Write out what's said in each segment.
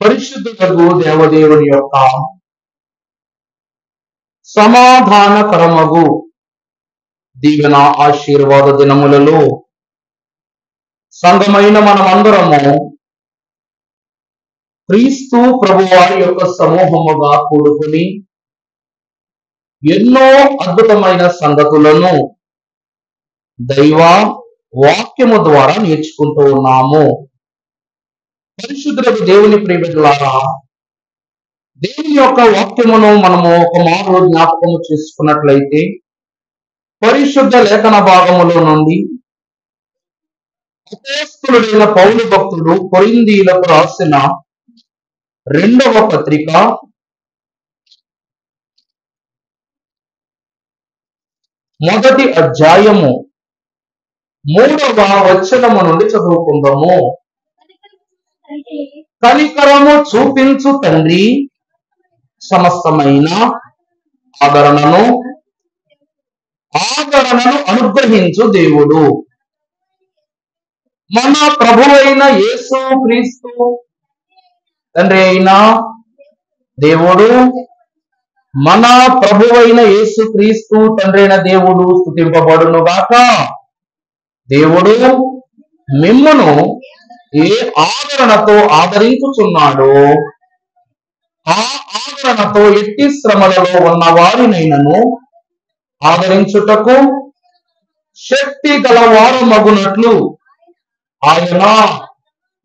పరిశుద్ధులకు దేవదేవుని యొక్క సమాధానకరమగు దీవెన ఆశీర్వాద దినములలో సంఘమైన మనమందరము క్రీస్తు ప్రభువారి యొక్క సమూహముగా కూడుకుని ఎన్నో అద్భుతమైన సంగతులను దైవ వాక్యము ద్వారా నేర్చుకుంటూ ఉన్నాము. పరిశుద్ధులకు దేవుని ప్రియబిడ్డలారా, దేవుని యొక్క వాక్యమును మనము ఒక మారు జ్ఞాపకము చేసుకున్నట్లయితే పరిశుద్ధ లేఖన భాగములో నుండి అపోస్తలుడైన పౌలు భక్తుడు కొరింథీయులకు రాసిన 2వ పత్రిక 1వ అధ్యాయము 3వ వచనము నుండి చదువుకుందాము. కనికరము చూపించు తండ్రి, సమస్తమైన ఆదరణను అనుగ్రహించు దేవుడు, మన ప్రభువైన యేసు క్రీస్తు తండ్రి అయిన దేవుడు, మన ప్రభువైన యేసు క్రీస్తు తండ్రి అయిన దేవుడు స్తుతింపబడును గాక. దేవుడు మిమ్మును ఏ ఆదరణతో ఆదరించుచున్నాడో ఆ ఆదరణతో ఎట్టి శ్రమలలో ఉన్న వారినైనను ఆదరించుటకు శక్తి గలవారు మగునట్లు ఆయన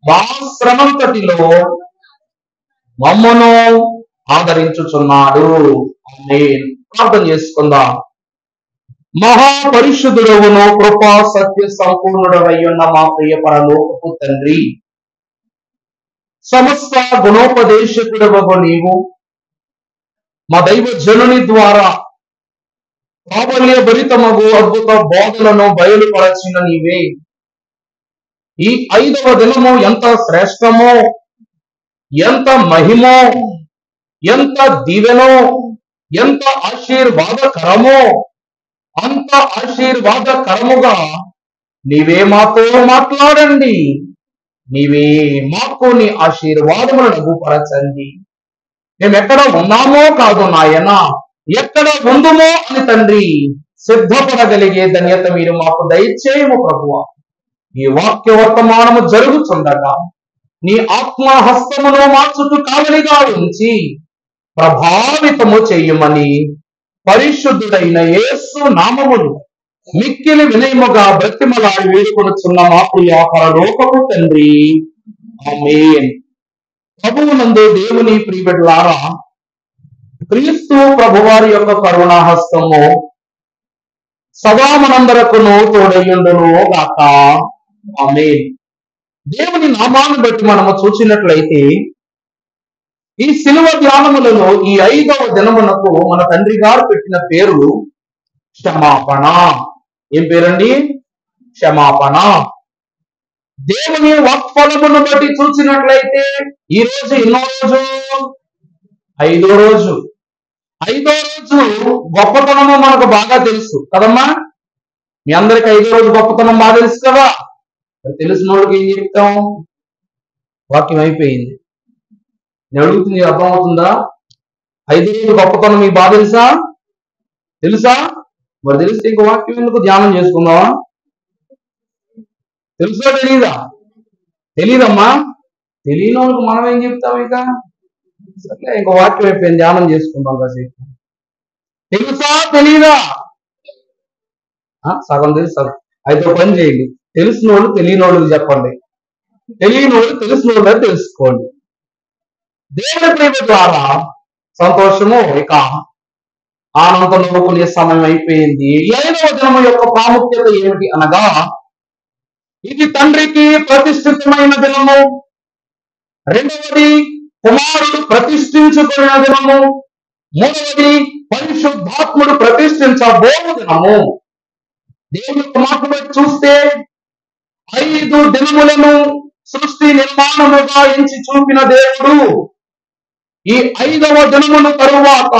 మా శ్రమంతటిలో మమ్మను ఆదరించుచున్నాడు. ఆమేన్. ప్రార్థన చేసుకుందాం. మహాపరిశుద్ధుడవును కృపా సత్య సంపూర్ణుడవయ్యున్న మా ప్రియ పరలోకపు తండ్రి, సమస్త గుణోపదేశకుడవగు నీవు మా దైవ జనుని ద్వారా ప్రాబల్య భరితమగు అద్భుత బోధలను బయలుపరచిన నీవే. ఈ 5వ దినము ఎంత శ్రేష్టమో, ఎంత మహిమో, ఎంత దీవెనో, ఎంత ఆశీర్వాదకరమో, అంత ఆశీర్వాదకరముగా నీవే మాతో మాట్లాడండి. నీవే మాకు నీ ఆశీర్వాదములను అనుభవపరచండి. మేము ఎక్కడ ఉన్నామో కాదు నాయన, ఎక్కడ ఉందుమో అని తండ్రి సిద్ధపడగలిగే ధన్యత మీరు మాకు దయచేయము ప్రభువా. ఈ వాక్య వర్తమానము జరుగుతుండగా నీ ఆత్మ హస్తమును మా చుట్టూ కావలిగా ఉంచి ప్రభావితము చెయ్యమని పరిశుద్ధుడైన యేసు నామములు మిక్కిలి వినయముగా బ్రతిమలాడి వేడుకొనుచున్న మా ప్రియ పరలోకపు తండ్రి. ఆమేన్. ప్రభువునందు దేవుని ప్రియబిడ్డలారా, క్రీస్తు ప్రభువారి యొక్క కరుణా హస్తము సదా మనందరకును తోడయ్యుండును గాక. ఆమేన్. దేవుని నామాన్ని బట్టి మనము చూసినట్లయితే ఈ శిలువ ధ్యానములలో ఈ 5వ దినమునకు మన తండ్రి గారు పెట్టిన పేరు క్షమాపణ. ఏం పేరండి? క్షమాపణ. దేవుని వాక్ఫలమును బట్టి చూసినట్లయితే ఈ రోజు ఎన్నో రోజు? 5వ రోజు. 5వ రోజు గొప్పతనము మనకు బాగా తెలుసు కదమ్మా. మీ అందరికి 5వ రోజు గొప్పతనం బాగా తెలుసు కదా. తెలిసిన వాళ్ళకి ఏం చెప్తాం? వాక్యం అయిపోయింది. నేను అడుగుతుంది అర్థమవుతుందా? 5వ రోజు గొప్పతనం మీకు బాగా తెలుసా? తెలుసా? మరి తెలిస్తే ఇంకో వాక్యం ఎందుకు ధ్యానం చేసుకుందామా? తెలుసా తెలీదా? తెలీదమ్మా. తెలియని వాళ్ళకి మనం ఏం చెప్తాం? ఇక సరే ఇంకో వాక్యం అయిపోయింది, ధ్యానం చేసుకుందాం కాసేపు. తెలుసా తెలీదా? సగం తెలుసు. అయితే పని చేయండి, తెలిసిన వాళ్ళు తెలియని వాళ్ళకి చెప్పండి, తెలియని వాళ్ళు తెలిసిన వాళ్ళు తెలుసుకోండి. దేవుని ప్రేమ ద్వారా సంతోషము. ఇక ఆనందం నవ్వుకునే సమయం అయిపోయింది. 5వ దినము యొక్క ప్రాముఖ్యత ఏమిటి అనగా, ఇది తండ్రికి ప్రతిష్ఠితమైన దినము. 2వది కుమారుడు ప్రతిష్ఠించుకున్న దినము. 3వది పరిశుద్ధాత్ముడు ప్రతిష్ఠించబోవు దినము. దేవుని యొక్క మాట బట్టి చూస్తే 5 దినములను సృష్టి నిర్మాణముగా ఎంచి చూపిన దేవుడు ఈ 5వ దినమును తరువాత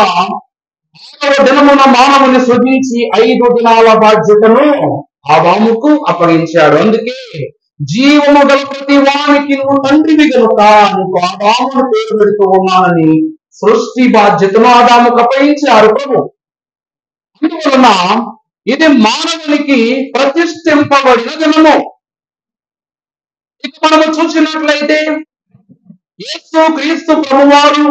6వ దినమున మానవుని సృజించి 5 దినాల బాధ్యతను ఆదాముకు అప్పగించాడు. అందుకే జీవము గల ప్రతి వానికి నువ్వు తండ్రివి గనుక నీకు ఆదామును పేరు పెడుతూ ఉన్నానని సృష్టి బాధ్యతను ఆదాముకు అప్పగించారు ప్రభు. అందువలన ఇది మానవునికి ప్రతిష్ఠింపబడిన దినము. ఇక మనము చూసినట్లయితే యేసు క్రీస్తు ప్రభువారు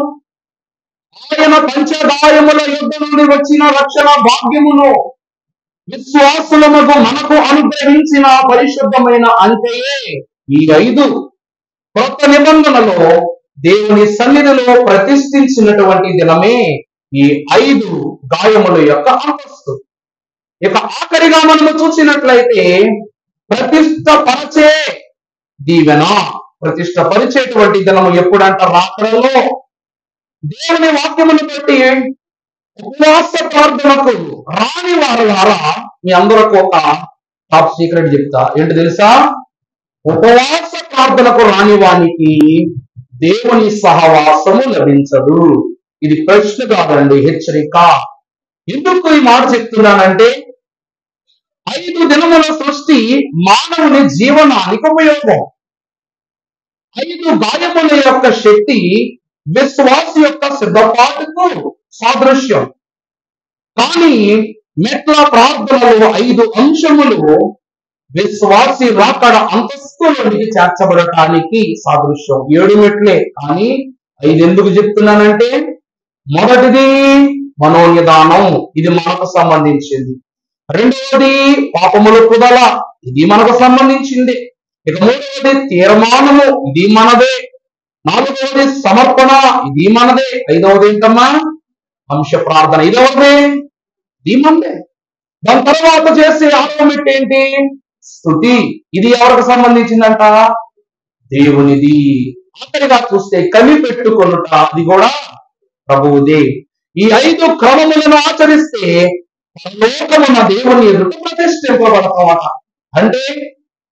ఆయన పంచదాయముల యుద్ధ నుండి వచ్చిన రక్షణ భాగ్యమును విశ్వాసులముకు మనకు అనుగ్రహించిన పరిశుద్ధమైన అంతయే ఈ 5 కొత్త నిబంధనలో దేవుని సన్నిధిలో ప్రతిష్ఠించినటువంటి దినమే ఈ 5 గాయముల యొక్క అంతస్తు. ఇక ఆఖరిగా మనము చూసినట్లయితే ప్రతిష్టపరచే దీవెన. ప్రతిష్టపరిచేటువంటి దినము ఎప్పుడంట? రాత్రులలో. దేవుని వాక్యమును బట్టి ఉపవాస ప్రార్థనకు రాని వారి ద్వారా మీ అందరికి ఒక టాప్ సీక్రెట్ చెప్తా. ఏంటి తెలుసా? ఉపవాస ప్రార్థనకు రాని వానికి దేవుని సహవాసము లభించదు. ఇది ప్రశ్న కాదండి, హెచ్చరిక. ఎందుకు ఈ మాట చెప్తున్నానంటే 5 దినముల సృష్టి మానవుని జీవనానికి ఉపయోగం. 5 గాయముల యొక్క శక్తి విశ్వాస యొక్క సిద్ధపాటుకు సాదృశ్యం. కానీ మెట్ల ప్రార్థనలో 5 అంశములు విశ్వాసి రాకడ అంతస్తులోనికి చేర్చబడటానికి సాదృశ్యం. 7 మెట్లే, కానీ 5 ఎందుకు చెప్తున్నానంటే, మొదటిది మనోనిదానం, ఇది మనకు సంబంధించింది. 2వది పాపముల కుదల, ఇది మనకు సంబంధించింది. ఇక మూడవది తీర్మానము, ఇది మనదే. నాలుగవది సమర్పణ, ఇది మనదే. ఐదవది ఏంటమ్మా? వంశ ప్రార్థన, ఇదవదే, ఇది మనదే. దాని తర్వాత చేసే ఆరవ మెట్టు ఏంటి? స్తుతి, ఇది ఎవరికి సంబంధించిందంట? దేవునిది. ఆఖరిగా చూస్తే కనిపెట్టుకొనుట, అది కూడా ప్రభువుదే. ఈ 5 క్రమములను ఆచరిస్తే పరలోకమున దేవుని ఎదుట ప్రతిష్ఠింపబడతామట. అంటే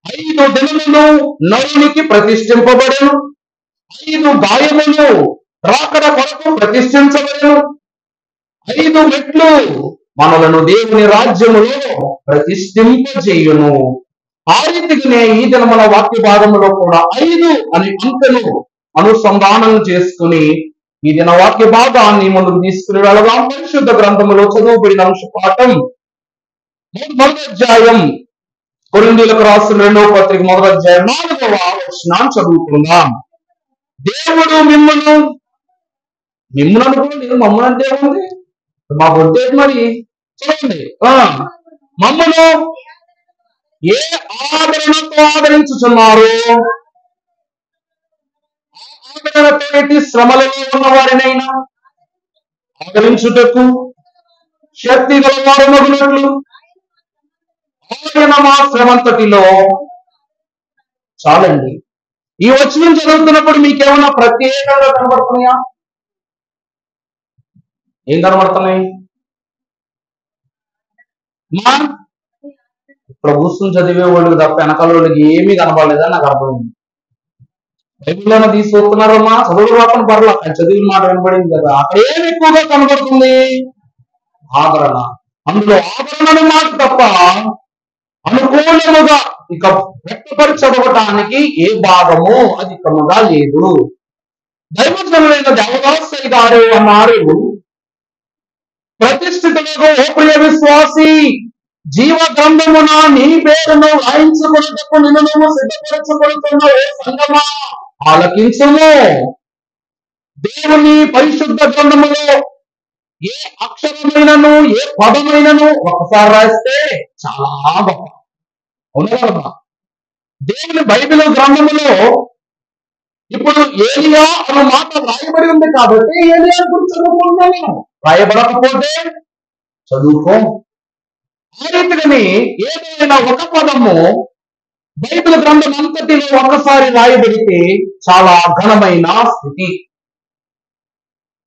5 దినములు నరునికి ప్రతిష్ఠింపబడను, 5 గాయములు రాకడ కొరకు ప్రతిష్ఠించబడను, 5 మెట్లు మనలను దేవుని రాజ్యములో ప్రతిష్ఠింపజేయును. ఆ రీతిగానే ఈ దినముల వాక్య భాగంలో కూడా 5 అనే అంకెను అనుసంధానం చేసుకుని ఈ దిన వాక్య భాగాన్ని ముందుకు తీసుకుని వెళ్ళదాం. పరిశుద్ధ గ్రంథములో చదువుబడిన అంశ పాఠం మొదటి అధ్యాయం, కొరింథీయులకు రాసిన 2వ పత్రిక 1వ అధ్యాయం 4వ వచనాన్ని చదువుకుందాం. దేవుడు మిమ్మల్ని అనుకోండి, మమ్మల్ని అంటే ఏముంది? మాకు వద్దే మరి చూడండి. మమ్మను ఏ ఆదరణతో ఆదరించుచున్నారు? ఆదరణతో ఎట్టి శ్రమలలో ఉన్న వారినైనా ఆదరించుటకు శక్తి గల వారు మగునట్లు ఆయన మా శ్రమంతటిలో. చాలండి. ఈ వచనం చదువుతున్నప్పుడు మీకేమన్నా ప్రత్యేకంగా కనబడుతున్నాయా? ఏం కనబడుతున్నాయి? ఇప్పుడు కూర్చుని చదివే వాళ్ళకి తప్ప వెనకాల వాళ్ళకి ఏమీ కనబడలేదని నాకు అర్థమైంది. బైబిల్లోనే తీసుకొస్తున్నారమ్మా, చదువు రాకుండా పర్లా, చదివిన మాట వినపడింది కదా. అక్కడ ఏమి ఎక్కువగా కనబడుతుంది? ఆదరణ. అందులో ఆదరణ మాట తప్ప అనుకూలముగా ఇక వ్యక్తపరచబడటానికి ఏ భాగము అధికముగా లేదు. దైవజనులైన దేవదాసరి గారు అన్నారు, ప్రతిష్ఠితులకు ఓ ప్రియ విశ్వాసి, జీవ గ్రంథమున నీ పేరును రాయించుకున్నటకు నిన్ను నువ్వు సిద్ధపరచుకుంటున్న ఓ సంగమా, ఆలకించుము. దేవుని పరిశుద్ధ గ్రంథములో ఏ అక్షరమైనను ఏ పదమైనను ఒకసారి రాస్తే చాలా గొప్ప. అవునా? దేవుని బైబిల్ గ్రంథములో ఇప్పుడు ఏలియా అన్న మాట రాయబడి ఉంది కాబట్టి ఏలియా గురించి చదువుకుంటున్నాను, రాయబడకపోతే చదువుకో. ఆ రీతిగానే ఏదైనా ఒక పదము బైబిల్ గ్రంథం అంతటిలో ఒక్కసారి రాయబడితే చాలా ఘనమైన స్థితి.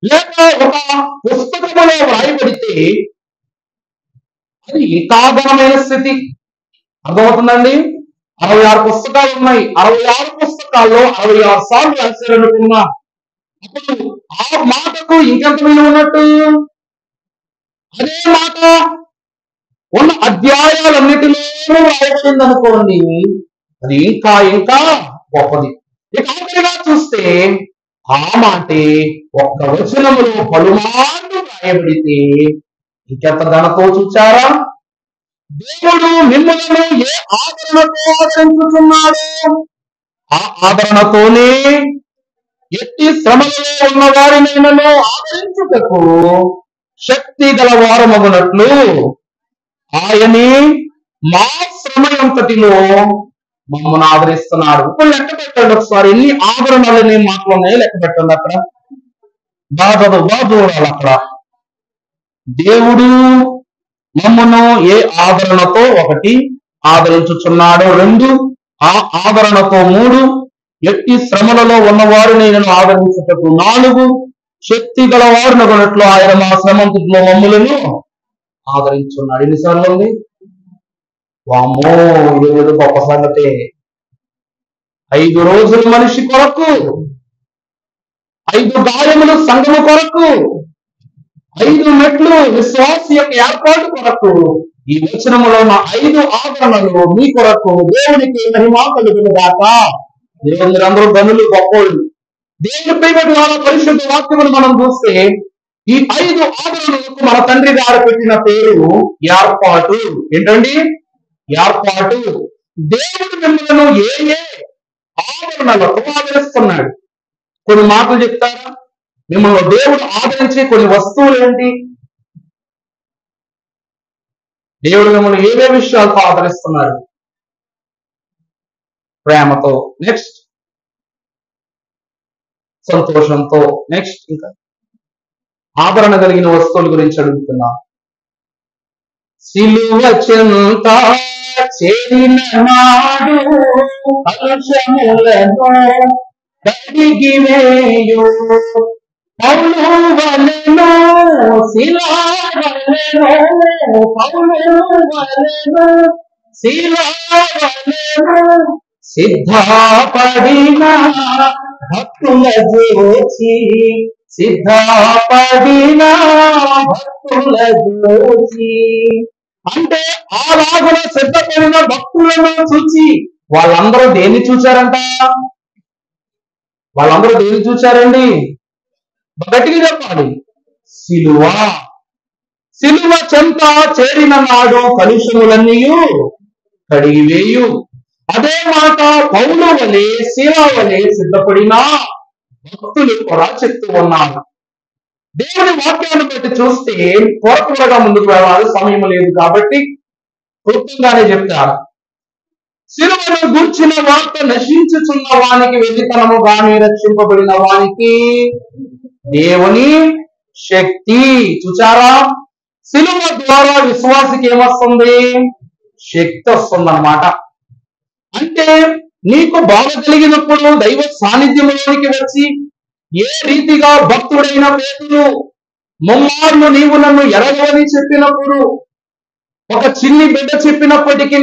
లేక ఒక పుస్తకములో రాయబడితే అది ఇంకా ఘనమైన స్థితి. అర్థమవుతుందండి? 66 పుస్తకాలు ఉన్నాయి. 66 పుస్తకాల్లో 66 సార్లు రాశారనుకున్నా. అప్పుడు ఆ మాటకు ఇంకెంత విలువ ఉన్నట్టు? అదే మాట ఉన్న అధ్యాయాలన్నిటిలోనూ రాయబడింది అనుకోండి, అది ఇంకా ఇంకా గొప్పది. ఇక ఆఖరిగా చూస్తే ఆ మాటే ఒక్క వచనములో పలుమార్లు రాయబడితే ఇంకెంత ఘనతో చూచారా? దేవుడు మిమ్మల్ని ఏ ఆదరణతో ఆదరించుతున్నాడు? ఆ ఆదరణతోనే ఎట్టి శ్రమలలో ఉన్న వారినైనను ఆదరించుటకు శక్తి గల వారమగునట్లు ఆయనే మా శ్రమ అంతటిలో మమ్మల్ని ఆదరిస్తున్నాడు. ఇప్పుడు లెక్క పెట్టండి ఒకసారి, ఎన్ని ఆదరణలనే మాటలు ఉన్నాయో లెక్క పెట్టండి. అక్కడ బాగా చూడాలి. అక్కడ దేవుడు మమ్మను ఏ ఆదరణతో 1 ఆదరించుచున్నాడు, 2 ఆ ఆదరణతో 3 ఎట్టి శ్రమలలో ఉన్నవారు నేను ఆదరించుటకు, 4 శక్తి గల వారిని కొనట్లు ఆయన మా శ్రమంతటిలో మమ్ములను ఆదరించున్నాడు. ఎన్నిసార్లు ఉంది? వామ్మో, ఇదేదో గొప్ప సంగతే. 5 రోజులు మనిషి కొరకు, 5 గాయములు సంఘము కొరకు, 5 మెట్లు విశ్వాసి యొక్క ఏర్పాటు కొరకు, ఈ వచనములో ఉన్న 5 ఆదరణలు మీ కొరకు. దేవునికి మహిమ కలుగును గాక. ఈరోజు మీరందరూ గనులు, గొప్పోళ్ళు. దేవునిపై వాళ్ళ పరిశుద్ధ వాక్యమును మనం చూస్తే ఈ 5 ఆదరణలకు మన తండ్రి గారు పెట్టిన పేరు ఏర్పాటు. ఏంటండి? ఏర్పాటు. దేవుడు మిమ్మల్ని ఏ ఏ ఆదరణలతో ఆదరిస్తున్నాడు? కొన్ని మాటలు చెప్తారా? మిమ్మల్ని దేవుడు ఆదరించే కొన్ని వస్తువులు ఏంటి? దేవుడు మిమ్మల్ని ఏవే విషయాలతో ఆదరిస్తున్నాడు? ప్రేమతో, నెక్స్ట్ సంతోషంతో, నెక్స్ట్ ఇంకా ఆభరణ కలిగిన వస్తువుల గురించి అడుగుతున్నా. సిలువ చెంత చేరిన నాడు కలుషములను కడిగి వేయు పౌలు వలెను శిలా వలెను పౌలు వలెను శిలా వలెను సిద్ధపడిన భక్తుల జోచి సిద్ధపడిన భక్తుల జోచి అంటే అలాగున సిద్ధపడిన భక్తులను చూచి వాళ్ళందరూ దేన్ని చూచారంట? వాళ్ళందరూ దేన్ని చూచారండి? గట్టిగా చెప్పాలి. సిలువ. సిలువ చెంత చేరిన నాడు కలుషములన్నీ కడిగివేయు. అదే మాట పౌలు వలె శీలా వలె సిద్ధపడిన భక్తులు కూడా చెప్తూ ఉన్నారు. దేవుని వాక్యాన్ని బట్టి చూస్తే త్వరగా ముందుకు వెళ్ళాలి, సమయం లేదు కాబట్టి క్లుప్తంగానే చెప్తారు. సిలువను గూర్చిన వార్త నశించుచున్న వానికి వెలితనము గాని రక్షింపబడిన వానికి దేవుని శక్తి. చూచారా? సిలువ ద్వారా విశ్వాసికి ఏమొస్తుంది? శక్తి వస్తుందన్నమాట. అంటే నీకు బాధ కలిగినప్పుడు దైవ సాన్నిధ్యంలోనికి వచ్చి ఏ రీతిగా భక్తుడైన పేతురు ముమ్మార్లు నీవు నన్ను ఎరగవని చెప్పినప్పుడు, ఒక చిన్ని బిడ్డ చెప్పినప్పటికీ,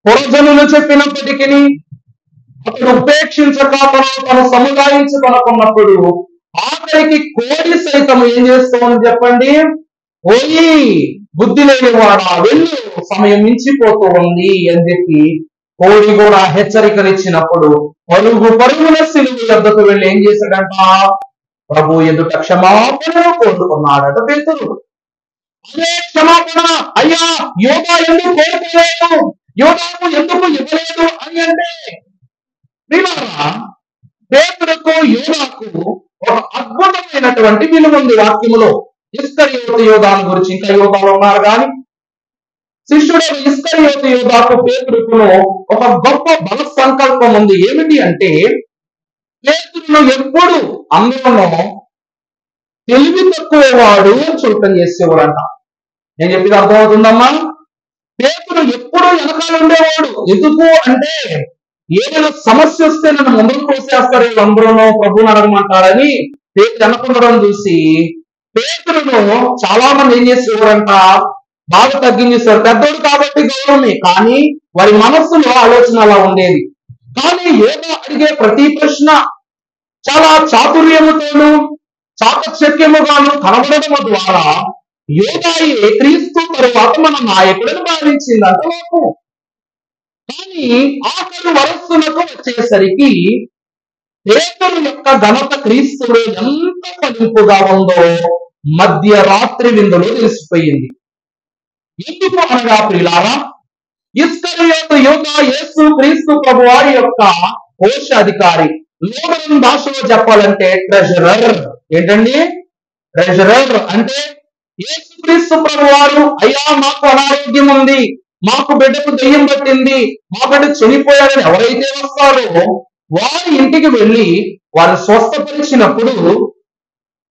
పురజనులు చెప్పినప్పటికీ అతడు ఉపేక్షించక తను సముదాయించుకొనుకున్నప్పుడు ఆఖరికి కోడి సైతం ఏం చేస్తామని చెప్పండి? పోయి బుద్ధి లేనివాడా వెళ్ళు, సమయం మించిపోతూ ఉంది అని చెప్పి కోడి కూడా హెచ్చరికనిచ్చినప్పుడు పరుగున సిలువ యొద్దకు వెళ్ళి ఏం చేశాడంట? ప్రభు ఎదుట క్షమాపణ కోరుకున్నాడట పేతురు. అదే క్షమాపణ అయ్యా యోగా ఎందుకు కోరుకోలేదు, యోగాకు ఎందుకు ఇవ్వలేదు అని అంటే ప్రియులారా, పేతురుకు యోగాకు ఒక అద్భుతమైనటువంటి విలువ ఉంది వాక్యములో. ఇస్కరియోతు యోధాను గురించి ఇంకా యోధాలు ఉన్నారు కానీ శిష్యుడైన ఇస్కరియోతు యోధాకు పేతురుకును ఒక గొప్ప బల సంకల్పం ఉంది. ఏమిటి అంటే పేతురును ఎప్పుడు అందరూ తెలివి తక్కువ వాడు చూడటం చేసేవాడంట. నేను చెప్పేది అర్థమవుతుందమ్మా? పేతురు ఎప్పుడు వెనకాల ఉండేవాడు. ఎందుకు అంటే ఏదైనా సమస్య వస్తే నన్ను ముందుకు తోసేస్తారు వీళ్ళందరూ, ప్రభువుని అడగమంటారని పేతురు అనుకుండడం చూసి పేతురును చాలా మంది ఏం చేసేవారంట? బాగా తగ్గించేశారు. పెద్దోడు కాబట్టి గౌరవమే, కానీ వారి మనస్సులో ఆలోచన అలా ఉండేది. కానీ యోగా అడిగే ప్రతి ప్రశ్న చాలా చాతుర్యముతోనూ చాకచక్యముగాను కనబడడం ద్వారా యోగాయే క్రీస్తు తరువాత మన నాయకుడిని భావించిందంట లోకం. కానీ ఆఖరు వరస్సులకు వచ్చేసరికి పేతురు యొక్క ఘనత క్రీస్తులో ఎంత ఫలింపుగా ఉందో మధ్యరాత్రి విందులో తెలిసిపోయింది. ఎందుకు అనగా ప్రియులారా, ఇస్కరియోతు యోగా యేసు క్రీస్తు ప్రభు వారి యొక్క కోశాధికారి, లోగన్ భాషలో చెప్పాలంటే ట్రెజరర్. ఏంటండి ట్రెజరర్ అంటే? యేసు క్రీస్తు ప్రభు వారు అయ్యా మాకు అనారోగ్యం ఉంది, మాకు బిడ్డకు దెయ్యం పట్టింది, మా బిడ్డ చనిపోయారని ఎవరైతే వస్తారో వారి ఇంటికి వెళ్ళి వారిని స్వస్థపరిచినప్పుడు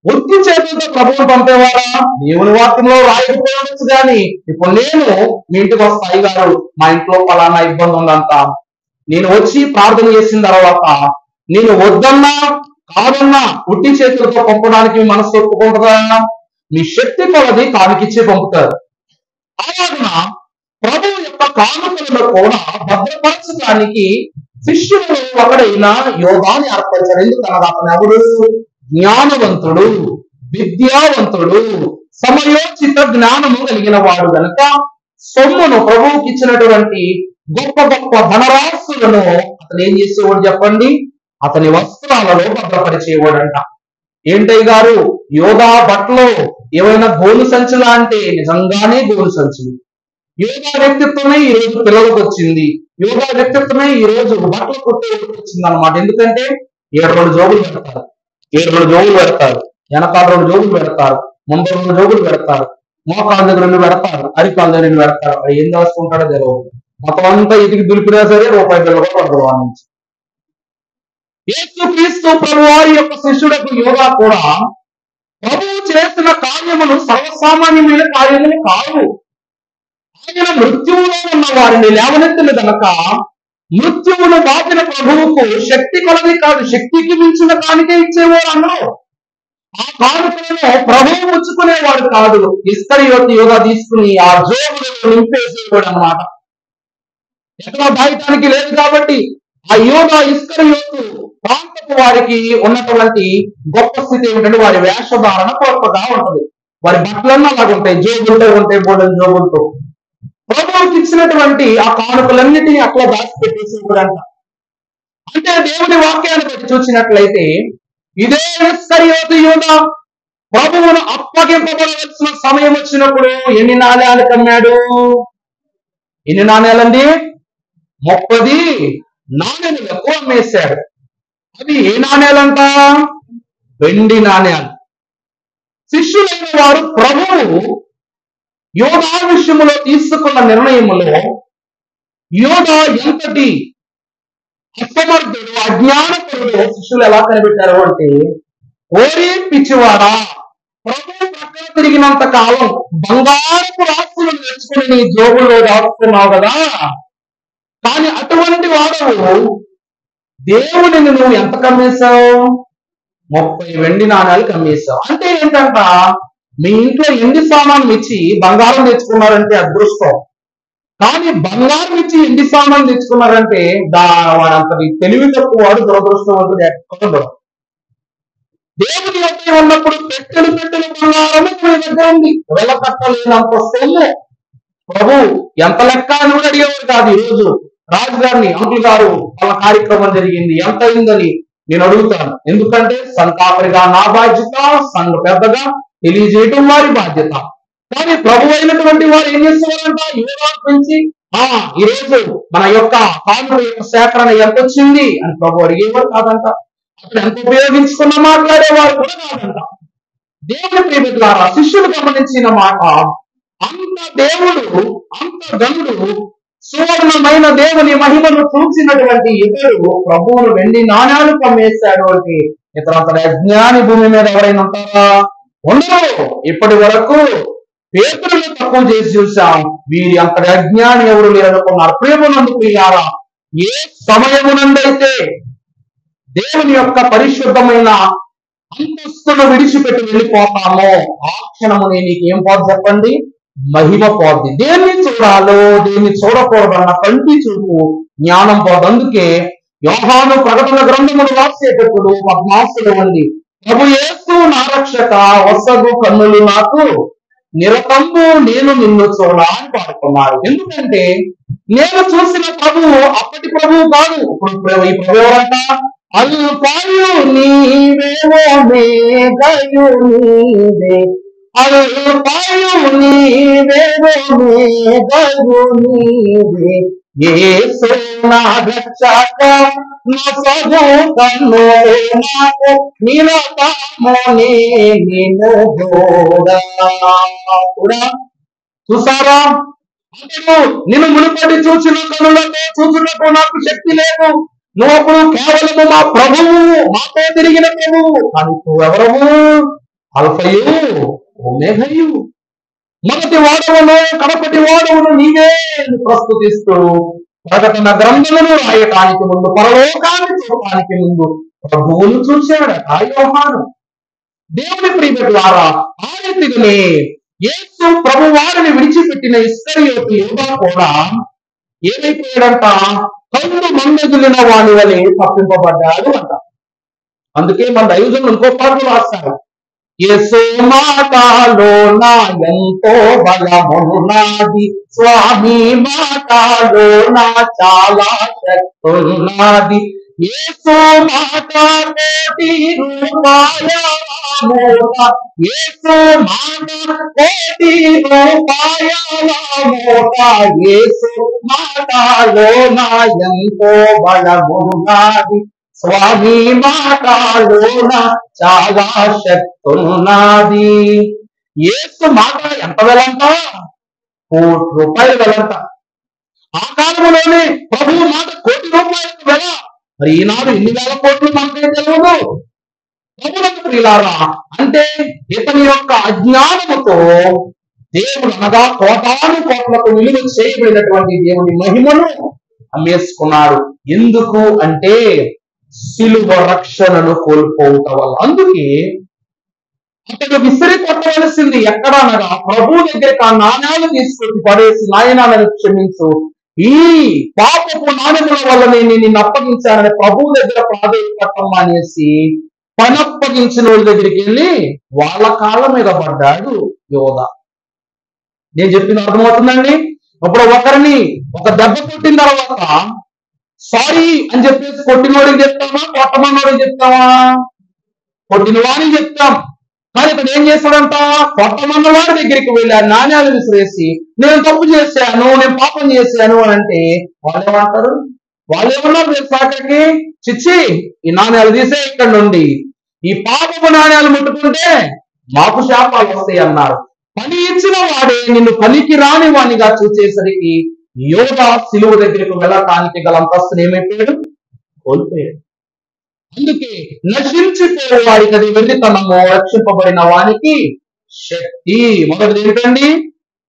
వృత్తి చేతులతో ప్రభువును పంపేవారా? దేవుని వాక్యంలో రాయకపోవచ్చు కానీ ఇప్పుడు నేను మీ ఇంటికి వస్తా, అయ్యగారు మా ఇంట్లో పలానా ఇబ్బంది ఉందంట, నేను వచ్చి ప్రార్థన చేసిన తర్వాత నేను వద్దన్నా కాదన్నా ఉట్టి చేతులతో పంపడానికి మనసు ఒప్పుకుంటుందా? మీ శక్తి కొలది కానుకిచ్చే పంపుతారు. అలాగన ప్రభువు యొక్క కానుకలను కూడా భద్రపరచడానికి శిష్యులు ఒకడైన యోగాన్ని అర్పించారు. ఎందుకనగా అతను ఎవడు? జ్ఞానవంతుడు, విద్యావంతుడు, సమయోచిత జ్ఞానము కలిగిన వాడు గనుక సొమ్మును ప్రభువుకి ఇచ్చినటువంటి గొప్ప గొప్ప ధనరాశులను అతను ఏం చేసేవాడు చెప్పండి? అతని వస్త్రాలలో భద్రపరిచేవాడంట. ఏంటయ్య గారు యోగా బట్టలు ఏవైనా గోలు సంచులా అంటే నిజంగానే గోలు సంచులు. యోగా వ్యక్తిత్వమే ఈ రోజు పిల్లలకు వచ్చింది, యోగా వ్యక్తిత్వమే ఈ రోజు బట్టలు కుట్టేందుకు వచ్చింది అనమాట. ఎందుకంటే 7 జోగులు పెడతారు, 7 జోగులు పెడతారు, వెనకాల 2 జోగులు పెడతారు, ముందు 2 జోగులు పెడతారు, మోకాళ్ళ దగ్గర 2 పెడతారు, అరికాళ్ళ దగ్గర 2 పెడతారు. అది ఏం దాచుకుంటాడో తెలియదు. మొత్తం అంతా ఇదికి దులిపినా సరే రూపాయి బిళ్ళ కూడా పడదు వాడి నుంచి. యేసుక్రీస్తు ప్రభు వారి యొక్క శిష్యుడకు యోగా కూడా ప్రభువు చేసిన కార్యములు సర్వసామాన్యమైన కార్యములు కావు. ఆయన మృత్యువులో ఉన్న వారిని లేవనెత్తిన గనక మృత్యువును బాపిన ప్రభువుకు శక్తి కొలది కాదు, శక్తికి మించిన కానికే ఇచ్చేవారు అందరూ. ఆ కానుకలను ప్రభువు ముచ్చుకునేవాడు కాదు, ఇస్కరియోతు యోగా తీసుకుని ఆ జోబులను నింపేసేవాడు అన్నమాట. ఎక్కడ దాయటానికి లేదు కాబట్టి ఆ యోగా ఇస్కరియోతు ప్రాంతపు వారికి ఉన్నటువంటి గొప్ప స్థితి ఏమిటంటే వారి వేషధారణ గొప్పగా ఉంటది. వారి బట్టలన్నీ అలాగుంటాయి, జోబులతో ఉంటాయి, బోడని జోబులతో. ప్రభువుకి ఇచ్చినటువంటి ఆ కానుకలన్నిటినీ అట్లా దాచిపెట్టేసేవాడంట. అంటే దేవుని వాక్యాన్ని బట్టి చూసినట్లయితే ఇదే ఇస్కరియోతు యూదా ప్రభువును అప్పగింపబడవలసిన సమయం వచ్చినప్పుడు ఎన్ని నాణ్యాలు కమ్మాడు? ఎన్ని నాణ్యాలండి? 30 నాణ్యాలకు అమ్మేశాడు. అవి ఏ నాణ్యాలంట? వెండి నాణ్యాలు. శిష్యులైన వారు ప్రభువు యోధా విషయంలో తీసుకున్న నిర్ణయములో యోధా ఎంతటి అసమర్థుడు, అజ్ఞానపరుడు శిష్యులు ఎలా కనిపెట్టారు అంటే, ఓరి పిచ్చివాడా, ప్రభు ప్రక్కన తిరిగినంత కాలం బంగారపు రాసులు నేర్చుకుని నీ జోబుల్లో దాచుకున్నావు కదా, కానీ అటువంటి వాడవు దేవుడిని నువ్వు ఎంత కమ్మేశావు? 30 వెండి నాణ్యాలు కమ్మేశావు. అంటే ఏంటంట, మీ ఇంట్లో ఎన్ని సామాన్లు ఇచ్చి బంగారం తెచ్చుకున్నారంటే అదృష్టం, కానీ బంగారం ఇచ్చి ఎన్ని సామాన్లు తెచ్చుకున్నారంటే వాడంతటి తెలివి తక్కువ వాడు దురదృష్టవంతుడు ఎక్కడ. దేవుని యొక్క ఉన్నప్పుడు పెట్టెలు బంగారము మన దగ్గర ఉంది, వెలకట్టలేనంత సొమ్ము. ప్రభు ఎంత లెక్క అని కూడా అడిగేవారు కాదు. ఈరోజు రాజుగారిని, అంకుల్ గారు వాళ్ళ కార్యక్రమం జరిగింది ఎంత అయిందని నేను అడుగుతాను. ఎందుకంటే సంతాపరిగా నా బాధ్యత, సంఘ పెద్దగా తెలియజేయటం వారి బాధ్యత. కానీ ప్రభు అయినటువంటి వారు ఏం చేస్తున్నారంట, యువరాజు నుంచి ఈరోజు మన యొక్క కానుక యొక్క సేకరణ ఎంత వచ్చింది అని ప్రభు అడిగేవారు కాదంట. అక్కడ ఎంత ఉపయోగించుకున్న మాట్లాడేవారు కూడా కాదంట. దేవుని ప్రియమిత్రులారా, శిష్యులు గమనించిన మాట, అంత దేవుడు, అంత గనుడు, సువర్ణమైన దేవుని మహిమను చూసినటువంటి ఇతడు ప్రభువును వెండి నాణ్యాలు కమ్మేశాడు అంటే ఇతరంతటి అజ్ఞాని భూమి మీద ఎవరైనా ఉంటారా? ఉండరు. ఇప్పటి వరకు పేతురుని తక్కువ చేసి చూసాం, వీరి అంతటి అజ్ఞాని ఎవరు లేరనుకున్నారు. ప్రేమనందు ప్రియారా, ఏ సమయమునందైతే దేవుని యొక్క పరిశుద్ధమైన అంతస్తును విడిచిపెట్టి వెళ్ళిపోతామో ఆ క్షణమునే నీకు ఏం పోదు చెప్పండి? మహిమ పోద్ది. దేన్ని చూడాలో దేన్ని చూడకూడదన్న కంటి చూపు జ్ఞానం పోదు. అందుకే యోహాను ప్రకటన గ్రంథమును రాసేటప్పుడు పద్మాసులు ఉంది, ప్రభు యేసు నా రక్షక, వసగు కన్నులు నాకు నిరతంబు, నేను నిన్ను చూడా అని పాడుకున్నారు. ఎందుకంటే నేను చూసిన ప్రభువు అప్పటి ప్రభువు కాదు. ఇప్పుడు ఈ ప్రభు ఎవరంట? అల్పాయు నీవేవో మేఘయు నీవే, అల్పాయు నీవేవో మేఘయు నీవే, యేసు నా రక్షక, నొసగు కన్నులు నాకు నిరతము నిన్ను చూడా. చూసారా, అతడు నిన్ను మునుపటి చూసిన కనులతో చూచుటకు నాకు శక్తి లేదు. నువ్వు అప్పుడు కేవలము మా ప్రభువు, మాతో తిరిగిన ప్రభువు, కానీ నువ్వెవరము? అల్ఫయు ఒమేఘయు, మొదటి వాడవును కడపటి వాడవును నీవే ప్రస్తుతిస్తూ ప్రకటన గ్రంథమును రాయటానికి ముందు, పరలోకాన్ని చూడటానికి ముందు ప్రభువును చూశాడు ఆ యోహాను. దేవుని ప్రియమిత్రులారా, ఆ రీతిగానే యేసు ప్రభు వారిని విడిచిపెట్టిన ఇస్కరియోతు యూదా కూడా ఏమైపోయాడంట? కళ్ళు మందగిలిన వాని వలె తప్పింపబడ్డాడు అంట. అందుకే మన దైవజనులు ఇంకో పాటలు రాస్తారు, యేసు మాటలో నా ఎంతో బలమున్నది, స్వామి మాటలో నా చాలా శక్తున్నది, యేసు మాట కోటి రూపాయ మూట, యేసు మాట కోటి రూపాయల మూట, యేసు మాటలో నా ఎంతో బలమున్నది, స్వామి మాటలోన చాలా శక్తున్నది. యేసు మాట ఎంత వెలంట? ₹1 వెలంట. ఆ కాలంలోనే ప్రభు మాట ₹1,00,00,000 వెల. మరి ఈనాడు ఎన్ని వేల కోట్లు మనకే తెలియదు. ప్రభువులకు ప్రియులారా, అంటే ఇతని యొక్క అజ్ఞానముతో దేవుడు అనగా కోటాను కోట్లకు విలువ చేయబడినటువంటి దేవుని మహిమను అమ్మేసుకున్నాడు. ఎందుకు అంటే సిలువ రక్షణను కోల్పోవుట వల్ల. అందుకే అతడు విసిరి కొట్టవలసింది ఎక్కడ అనగా ప్రభు దగ్గరికి ఆ నాణ్యాలు తీసుకొచ్చి పడేసి, నాయనా నన్ను క్షమించు, ఈ పాపపు నాణ్యముల వల్ల నేను నిన్ను అప్పగించానని ప్రభు దగ్గర ప్రాధేయపడటం అనేసి పనప్పగించిన వాళ్ళ దగ్గరికి వెళ్ళి వాళ్ళ కాళ్ళ మీద పడ్డాడు యోధ. నేను చెప్పిన అర్థమవుతుందండి. ఇప్పుడు ఒకరిని ఒక దెబ్బ కొట్టిన తర్వాత సారీ అని చెప్పేసి కొట్టినోడికి చెప్తామా, కొట్టమన్నోడికి చెప్తామా? కొట్టిన వాడిని చెప్తాం. కానీ ఇక్కడ ఏం చేశాడంట? కొట్టమన్న వాడి దగ్గరికి వెళ్ళి ఆ నాణ్యాలు విసిరేసి, నేను తప్పు చేశాను, నేను పాపం చేశాను అని అంటే వాళ్ళు ఏమంటారు? వాళ్ళు ఏమన్నారు తెలుసా? అక్కడికి చిచ్చి ఈ నాణ్యాలు తీసే ఇక్కడ నుండి, ఈ పాపపు నాణ్యాలు ముట్టుకుంటే మాకు శాపాలు వస్తాయి అన్నారు. పని ఇచ్చిన వాడే నిన్ను పనికి రాని వానిగా చూసేసరికి యోధ సిలువ దగ్గరికి వెళ్ళటానికి గల అంతస్తుని ఏమైపోయాడు? కోల్పోయాడు. అందుకే నశించిపోయే వాడికి అది వెర్రితనము, రక్షింపబడిన వానికి శక్తి. మొదటిది ఏంటండి?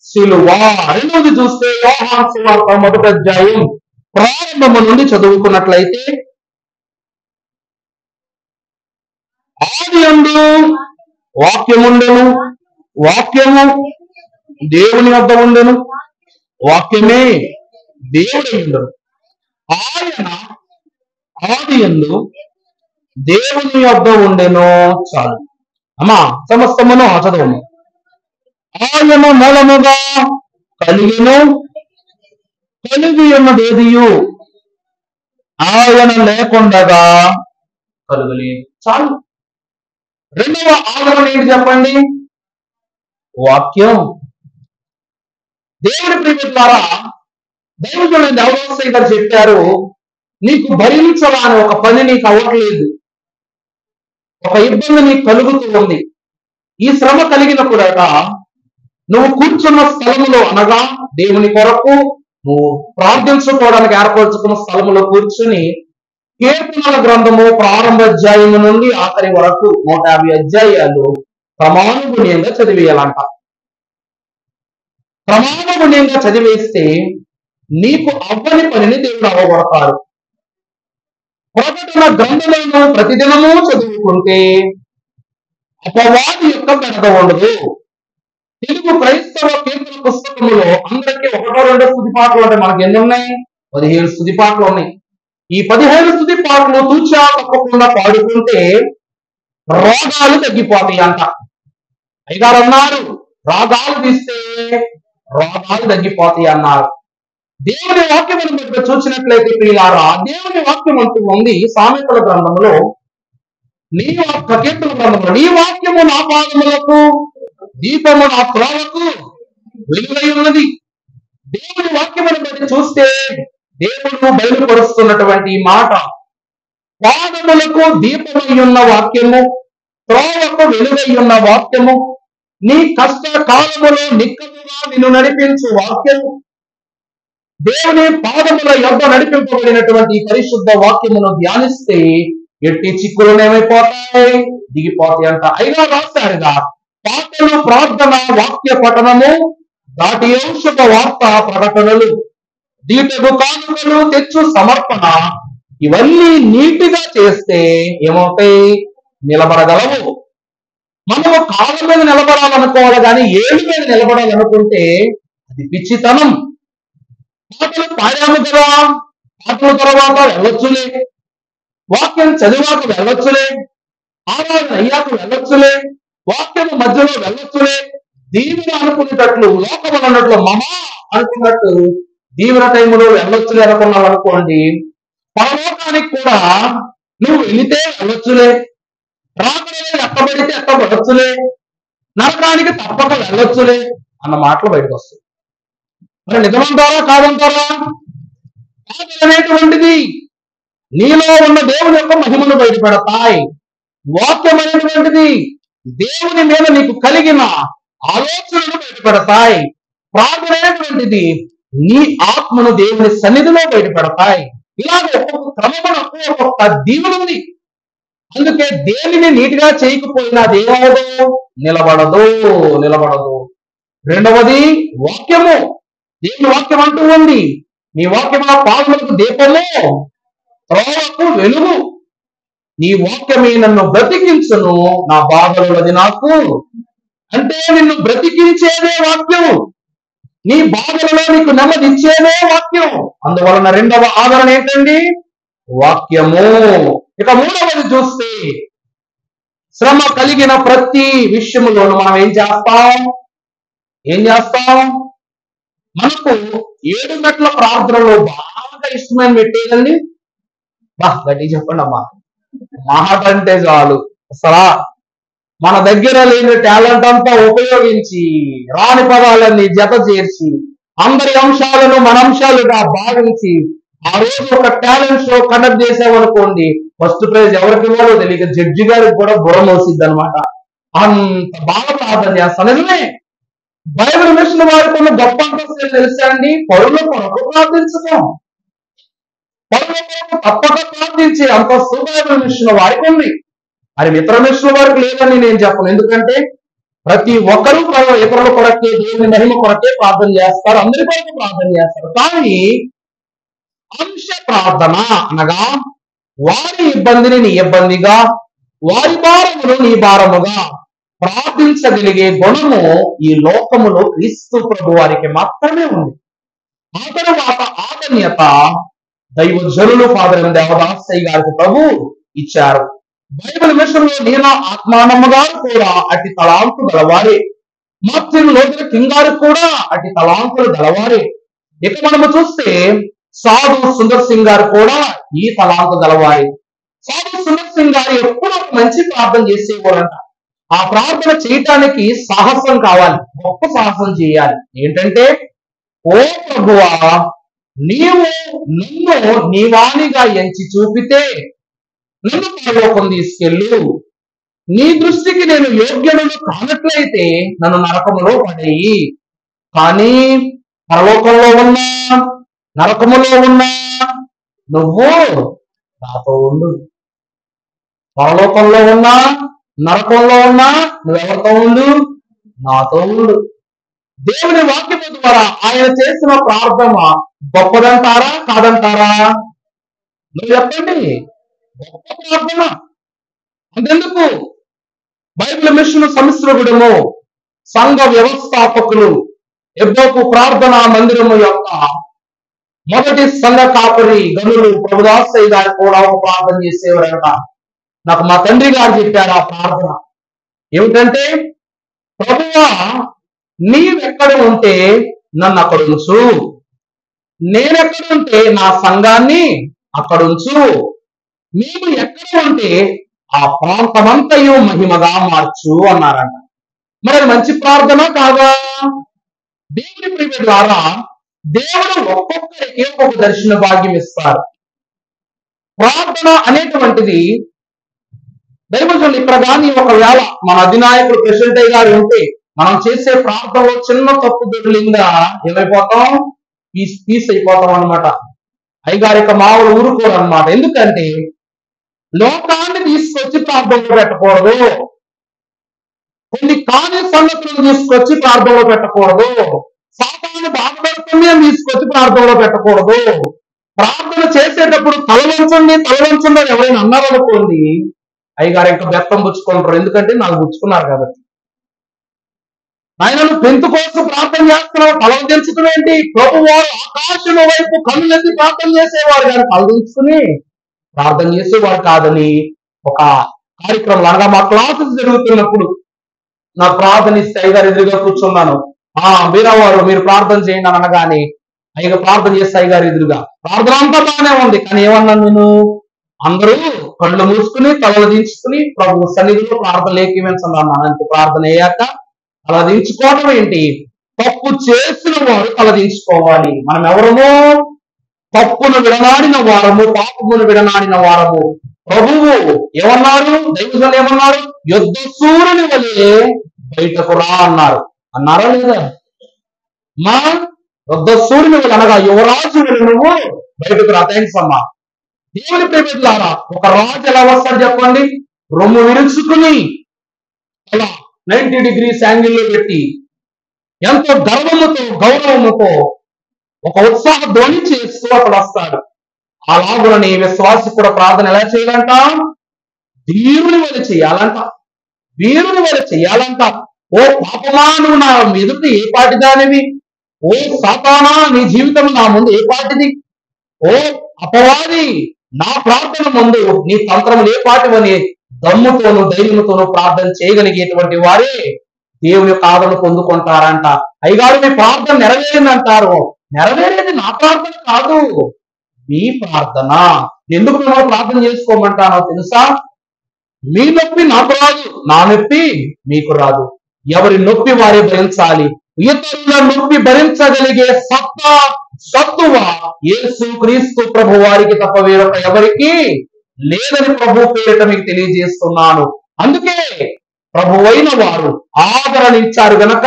సిలువ. రెండవది చూస్తే యోహాను సువార్త 1వ అధ్యాయం ప్రారంభము నుండి చదువుకున్నట్లయితే, ఆదియందు వాక్యముండెను, వాక్యము దేవుని వద్ద ఉండెను, వాక్యమే దేవుడై ఉండెను. ఆయన ఆదియందు దేవుని వద్ద ఉండెను. చాలు అమ్మా, సమస్తమును చదవము. ఆయన మూలముగా కలిగిను, కలిగి ఉన్నదేదియు ఆయన లేకుండగా కలుగలేదు. చాలు. రెండవ ఆదరణ ఏంటి చెప్పండి? వాక్యం. దేవుని ప్రియమిత్రులారా, దైవజనుడు దేవదాసయ్య గారు చెప్పారు, నీకు భరించరాని ఒక పని నీకు అవ్వట్లేదు, ఒక ఇబ్బంది నీకు కలుగుతూ ఉంది. ఈ శ్రమ కలిగినప్పుడట నువ్వు కూర్చున్న స్థలములో, అనగా దేవుని కొరకు నువ్వు ప్రార్థించుకోవడానికి ఏర్పరచుకున్న స్థలములో కూర్చుని కీర్తనల గ్రంథము ప్రారంభ అధ్యాయము నుండి ఆఖరి వరకు 150 అధ్యాయాలు క్రమానుగుణ్యంగా చదివేయాలంట. క్రమానుగుణ్యంగా చదివేస్తే నీకు అవ్వని పనిని దేవుడు అవ్వగొడతాడు. ప్రకటన గ్రంథములను ప్రతిదినము చదువుకుంటే అపవాది యొక్క బెడద ఉండదు. తెలుగు క్రైస్తవ కీర్తన పుస్తకములో అందరికీ 1-2 స్తుతి పాటలు అంటే మనకి ఎన్ని ఉన్నాయి? 15 స్తుతి పాటలు ఉన్నాయి. ఈ 15 స్తుతి పాటలు తూచా తప్పకుండా పాడుకుంటే రోగాలు తగ్గిపోతాయి అంట. అయ్యగారు అన్నారు, రాగాలు తీస్తే రోగాలు తగ్గిపోతాయి అన్నారు. దేవుని వాక్యమును బట్టి చూసినట్లయితే ప్రియులారా, దేవుని వాక్యం అంటూ ఉంది సామెతల గ్రంథంలో, నీ కీర్తన గ్రంథంలో, నీ వాక్యము నా పాదములకు దీపము నా త్రోవకు వెలుగై ఉన్నది. దేవుని వాక్యమును బట్టి చూస్తే దేవుడు బయలుపరుస్తున్నటువంటి మాట, పాదములకు దీపమై ఉన్న వాక్యము, త్రోవకు వెలుగై ఉన్న వాక్యము, నీ కష్ట కాలములో నిక్కముగా నిన్ను నడిపించు వాక్యము, దేవుని పాదముల యొద్ద నడిపింపబడినటువంటి పరిశుద్ధ వాక్యమును ధ్యానిస్తే ఎట్టి చిక్కులు ఏమైపోతాయి? దిగిపోతాయి అంట. అయినా రాశారుగా, పాటలు, ప్రార్థన, వాక్య పఠనము, దాటి ఔషధ వార్త ప్రకటనలు, దీటకు కానుకలు తెచ్చు సమర్పణ, ఇవన్నీ నీటిగా చేస్తే ఏమవుతాయి? నిలబడగలవు. మనము కాళ్ళ మీద నిలబడాలనుకోవాలి, కానీ ఏడు మీద నిలబడాలనుకుంటే అది పిచ్చితనం. పాటలు పాడాము కదా, పాటల తర్వాత వెళ్ళొచ్చులే, వాక్యం చదివాక వెళ్ళొచ్చులే, ఆరాధన అయ్యాక వెళ్ళొచ్చులే, వాక్యము మధ్యలో వెళ్ళొచ్చులే, దీవెన అనుకునేటట్లు, లోకం అన్నట్లు మమా అనుకున్నట్టు దీవెన టైంలో వెళ్ళొచ్చులే అనుకున్నావు అనుకోండి, పరలోకానికి కూడా నువ్వు వెళితే వెళ్ళొచ్చులే, రాకడే ఎట్టబడితే ఎట్టబడొచ్చులే, నరకానికి తప్పక వెళ్ళొచ్చులే అన్న మాటలు బయటకు వస్తాయి. మరి నిజమంటారా కాదంటారా? అనేటువంటిది నీలో ఉన్న దేవుని యొక్క మహిమను బయటపెడతాయి. వాక్యం అనేటువంటిది దేవుని మీద నీకు కలిగిన ఆలోచనలు బయటపెడతాయి. ప్రార్థన అనేటువంటిది నీ ఆత్మను దేవుని సన్నిధిలో బయటపెడతాయి. ఇలాగ ఒక్కొక్క క్రమమునకు ఒక్కొక్క దీవెన ఉంది. అందుకే దేనిని నీటిగా చేయకపోయినా అదేమవదు, నిలబడదు. రెండవది వాక్యము. దేవుని వాక్యం అంటూ ఉంది, నీ వాక్యము పాదములకు దీపము, త్రోవకు వెలుగు. నీ వాక్యమే నన్ను బ్రతికించును, నా బాధలది నాకు. అంటే నిన్ను బ్రతికించేదే వాక్యం, నీ బాధలలో నీకు నెమ్మది ఇచ్చేదే వాక్యం. అందువలన రెండవ ఆదరణ ఏంటండి? వాక్యము. ఇక మూడవది చూస్తే, శ్రమ కలిగిన ప్రతి విషయములోనూ మనం ఏం చేస్తాం? మనకు 7 మెట్ల ప్రార్థనలో బాగా ఇష్టమైన పెట్టేదండి. గట్టి చెప్పండి అమ్మా, మాట అంటే చాలు. అసలా మన దగ్గర లేని టాలెంట్ అంతా ఉపయోగించి రాని పదాలన్నీ జత చేర్చి అందరి అంశాలను మన అంశాలుగా భావించి ఆ రోజు ఒక టాలెంట్ షో కండక్ట్ చేసామనుకోండి, ఫస్ట్ ప్రైజ్ ఎవరికి ఇవ్వాలో తెలియక జడ్జి గారికి కూడా బుర్ర మోసిద్ది అనమాట. అంత బాగా ప్రార్థన చేస్తాను. నిజమే, బైబిల్ మిషన్ వారికి ఉన్న గొప్ప అంతస్తు తెలుసా అండి? పరుల కొరకు ప్రార్థించడం, పరుల కొరకు తప్పక ప్రార్థించే అంతస్తు బైబిల్ మిషన్ వారికి ఉంది. మరి ఇతర మిషన్ వారికి లేదని నేను చెప్పను. ఎందుకంటే ప్రతి ఒక్కరూ ఇతరుల కొరకే, దేవుని మహిమ కొరకే ప్రార్థన చేస్తారు, అందరి కొరకు ప్రార్థన చేస్తారు. కానీ అంశ ప్రార్థన అనగా వారి ఇబ్బందిని నీ ఇబ్బందిగా, వారి భారమును నీ భారముగా ప్రార్థించగలిగే గుణము ఈ లోకములో క్రీస్తు ప్రభు వారికి మాత్రమే ఉంది. ఆ తరువాత ఆధన్యత దైవజనులు ఫాదర్ దేవదాసయ్య గారికి ప్రభు ఇచ్చారు. బైబిల్ మిషన్లో నీనా ఆత్మానమ్మ గారు కూడా అటు తలాంతులు గలవారే, మార్టిన్ లూథర్ కింగ్ గారు కూడా అటు తలాంతులు గలవారే. ఇక మనము చూస్తే సాధు సుందర్ సింగ్ గారు కూడా ఈ తలాంతు గలవారే. సాధు సుందర్ సింగ్ గారు ఎప్పుడు ఒక మంచి ప్రార్థన చేసేవారంట. ఆ ప్రార్థన చేయటానికి సాహసం కావాలి, గొప్ప సాహసం చేయాలి. ఏంటంటే, ఓ ప్రభువా, నీవు నన్ను నీవానిగా ఎంచి చూపితే నన్ను పరలోకం తీసుకెళ్ళు. నీ దృష్టికి నేను యోగ్యుడను కానట్లయితే నన్ను నరకములో పడేయి. కానీ పరలోకంలో ఉన్నా నరకములో ఉన్నా నువ్వు నాతో ఉండు. పరలోకంలో ఉన్నా నరకంలో ఉన్నా నువ్వెవరితో ఉండు? నాతో ఉండు. దేవుని వాక్యము ద్వారా ఆయన చేసిన ప్రార్థన గొప్పదంటారా కాదంటారా? నువ్వు చెప్పండి. గొప్ప ప్రార్థన. అంతెందుకు, బైబిల్ మిషన్ సంస్కృతము సంఘ వ్యవస్థాపకులు ఎబ్బోకు ప్రార్థనా మందిరము యొక్క మొదటి సంఘ కాపరి గనులు ప్రభుదాసయ్య గారు కూడా ఒక ప్రార్థన చేసేవారంట. నాకు మా తండ్రి గారు చెప్పారు ఆ ప్రార్థన. ఏమిటంటే, ప్రభువా, నీవెక్కడ ఉంటే నన్ను అక్కడ ఉంచు, నేనెక్కడ ఉంటే నా సంఘాన్ని అక్కడ ఉంచు, నీవు ఎక్కడ ఉంటే ఆ ప్రాంతమంతయు మహిమగా మార్చు అన్నారంట. మరి అది మంచి ప్రార్థన కాదా? దేవుని ప్రేమ ద్వారా దేవుడు ఒక్కొక్కరికి ఒక్కొక్క దర్శన భాగ్యం ఇస్తారు. ప్రార్థన అనేటువంటిది దైవజనులు ఇక్కడ కానీ ఒకవేళ మన అధినాయకుడు ప్రెసిడెంట్ గారు ఉంటే మనం చేసే ప్రార్థనలో చిన్న తప్పు దొరికిందా ఏమైపోతాం? పీస్ అయిపోతాం అనమాట. అయ్యగారిక మామూలు ఊరుకోరు అనమాట. ఎందుకంటే లోకాన్ని తీసుకొచ్చి ప్రార్థనలో పెట్టకూడదు, కొన్ని కాని సంగతులను తీసుకొచ్చి ప్రార్థనలో పెట్టకూడదు, సాతాను బాధపడుతుంది అని తీసుకొచ్చి ప్రార్థనలో పెట్టకూడదు. ప్రార్థన చేసేటప్పుడు తలవంచండి అని ఎవరైనా అన్నారనుకోండి, అయ్యగారు ఇంకా బెత్తం పుచ్చుకుంటారు. ఎందుకంటే నాకు పుచ్చుకున్నారు కాబట్టి. ఆయనను పెంతు కోసం ప్రార్థన చేస్తున్నావు, తలవంచడం ఏంటి? ప్రభువారు ఆకాశం వైపు కన్నులెత్తి ప్రార్థన చేసేవారు కానీ తలదించుకుని ప్రార్థన చేసేవారు కాదని ఒక కార్యక్రమం అనగా మా క్లాసెస్ జరుగుతున్నప్పుడు నా ప్రార్థన ఇస్తే అయ్యగారు ఎదురుగా కూర్చున్నాను. వీరవారు మీరు ప్రార్థన చేయండి అని అనగానే అయ్యగా ప్రార్థన చేస్తే అయ్యగారు ఎదురుగా ప్రార్థన అంతా బాగానే ఉంది. కానీ ఏమన్నాను నేను? అందరూ కళ్ళు మూసుకుని తలలు దించుకుని ప్రభు సన్నిధిలో ప్రార్థన ఏకీవించండి అన్నాను. అంతే. ప్రార్థన అయ్యాక తలదించుకోవడం ఏంటి? తప్పు చేసిన వారు తలదించుకోవాలి. మనం ఎవరము? తప్పును విడనాడిన వారము, పాపమును విడనాడిన వారము. ప్రభువు ఏమన్నారు? దైవజనులు ఏమన్నారు? యుద్ధ సూర్యుని వలె బయటకు రా అన్నారు. అన్నారా లేదా? మా యుద్ధ సూర్యుని అనగా యువరాజు నువ్వు బయటకు రా. థ్యాంక్స్ అమ్మా. దేవుని ప్రేమికులారా, ఒక రాజు ఎలా వస్తాడు చెప్పండి? రొమ్ము విరుచుకుని అలా 90 degrees యాంగిల్లో పెట్టి ఎంతో గర్వముతో గౌరవముతో ఒక ఉత్సాహ ధ్వని చేస్తూ అక్కడ వస్తాడు. అలాగునని విశ్వాసి కూడా ప్రార్థన ఎలా చేయాలంట? వీరుని వల్ల చేయాలంట. వీరుని వల్ల చేయాలంట. ఓ పాపమా, నువ్వు నా ఎదుట ఏ పాటి దానివి? ఓ సాతానా, నీ జీవితం నా ముందు ఏ పాటిది? ఓ అపవాది, నా ప్రార్థన ముందు నీ తంత్రములు ఏ పాటివని దమ్ముతోనూ ధైర్యంతోనూ ప్రార్థన చేయగలిగేటువంటి వారే దేవుని యొక్క ఆదరణ పొందుకుంటారంట. అయ్యగారు మీ ప్రార్థన నెరవేరిందంటారు. నెరవేరేది నా ప్రార్థన కాదు, మీ ప్రార్థన. ఎందుకు మిమ్మల్ని ప్రార్థన చేసుకోమంటానో తెలుసా? మీ నొప్పి నాకు రాదు, నా నొప్పి మీకు రాదు. ఎవరి నొప్పి వారే భరించాలి. ఇతరుల నొప్పి భరించగలిగే సత్తువ యేసు క్రీస్తు ప్రభు వారికి తప్ప వేరొక ఎవరికి లేదని ప్రభు పేరిట మీకు తెలియజేస్తున్నాను. అందుకే ప్రభు అయిన వారు ఆదరణ ఇచ్చారు గనక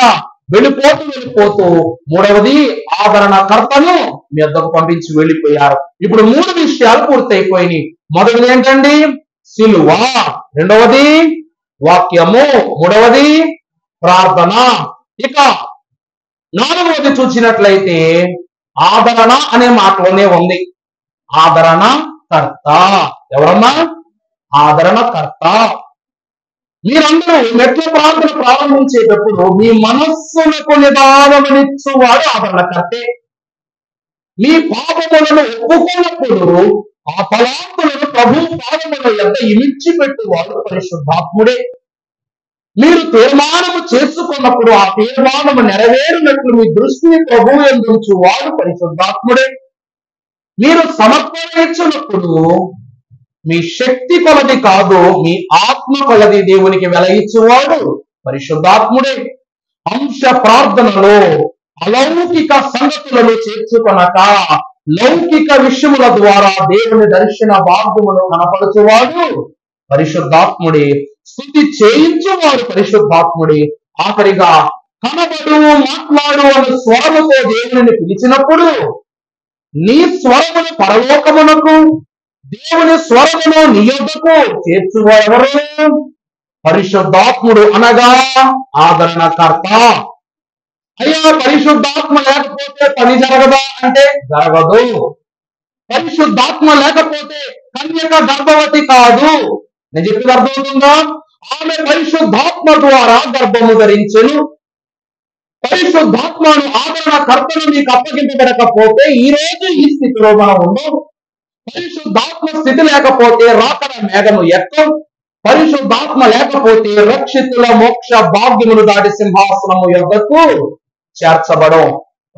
వెళ్ళిపోతూ మూడవది ఆదరణకర్తను మీ వద్దకు పంపించి వెళ్ళిపోయారు. ఇప్పుడు 3 విషయాలు పూర్తయిపోయినాయి. మొదటిది ఏంటండి? సిలువ. రెండవది వాక్యము. మూడవది ప్రార్థన. ఇక 4వది చూసినట్లయితే ఆదరణ అనే మాటలోనే ఉంది. ఆదరణ కర్త. ఎవరమ్మా? ఆదరణకర్త. మీరందరూ మెట్ల ప్రార్థన ప్రారంభించేటప్పుడు మీ మనస్సులకు నిదానమనిచ్చువాడు ఆదరణకర్తే. మీ పాపములను ఒప్పుకున్నప్పుడు ఆ తలాంతులను ప్రభు పాదముల యొద్ద ఇమిడ్చి పెట్టువాడు పరిశుద్ధాత్ముడే. మీరు తీర్మానము చేసుకున్నప్పుడు ఆ తీర్మానము నెరవేరినట్లు మీ దృష్టిని ప్రభు యందు ఉంచువాడు పరిశుద్ధాత్ముడే. మీరు సమర్పణ ఇచ్చినప్పుడు మీ శక్తి కొలది కాదు, మీ ఆత్మ కొలది దేవునికి వెలయించువాడు పరిశుద్ధాత్ముడే. అంశ ప్రార్థనలో అలౌకిక సంగతులను చేర్చుకొనక లౌకిక విషయముల ద్వారా దేవుని దర్శన భాగ్యమును కనపరచువాడు పరిశుద్ధాత్ముడే. స్తుతి చేయించువాడు పరిశుద్ధాత్ముడే. ఆఖరిగా కనబడు, మాట్లాడు అనే స్వరముతో దేవుని పిలిచినప్పుడు నీ స్వరమును పరలోకమునకు, దేవుని స్వరమును నీ యొద్దకు చేర్చువాడెవరు? పరిశుద్ధాత్ముడు అనగా ఆదరణకర్త. అయ్యా, పరిశుద్ధాత్మ లేకపోతే పని జరగదా అంటే జరగదు. పరిశుద్ధాత్మ లేకపోతే కన్యక గర్భవతి కాదు. నేను చెప్పేది అర్థమవుతుందా? ఆమె పరిశుద్ధాత్మ ద్వారా గర్భము ధరించెను. పరిశుద్ధాత్మను ఆదరణకర్తను నీకు అప్పగింపబడకపోతే ఈ రోజు ఈ స్థితిలో మనం ఉండవు. పరిశుద్ధాత్మ స్థితి లేకపోతే రాకడ మేఘము ఎక్కం. పరిశుద్ధాత్మ లేకపోతే రక్షితుల మోక్ష భాగ్యమును దాటి సింహాసనము యొద్దకు చేర్చబడం.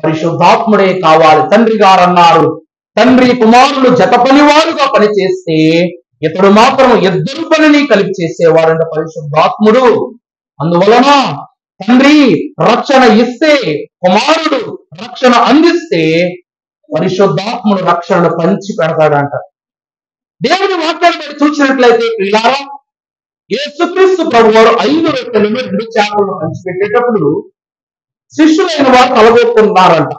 పరిశుద్ధాత్ముడే కావాలి. తండ్రి గారు అన్నారు, తండ్రి కుమారులు జత పనివారుగా పనిచేస్తే ఇతడు మాత్రం ఇద్దరు పనిని కలిపి చేసేవాడంట పరిశుద్ధాత్ముడు. అందువలన తండ్రి రక్షణ ఇస్తే, కుమారుడు రక్షణ అందిస్తే పరిశుద్ధాత్ముడు రక్షణను పంచి పెడతాడంట. దేవుని వాక్యాన్ని బట్టి చూసినట్లయితే పిల్లారా, యేసుక్రీస్తు ప్రభు వారు 5 రొట్టెలను 2 చేపలను పంచిపెట్టేటప్పుడు శిష్యులైన వారు కలగొట్టుకున్నారంట.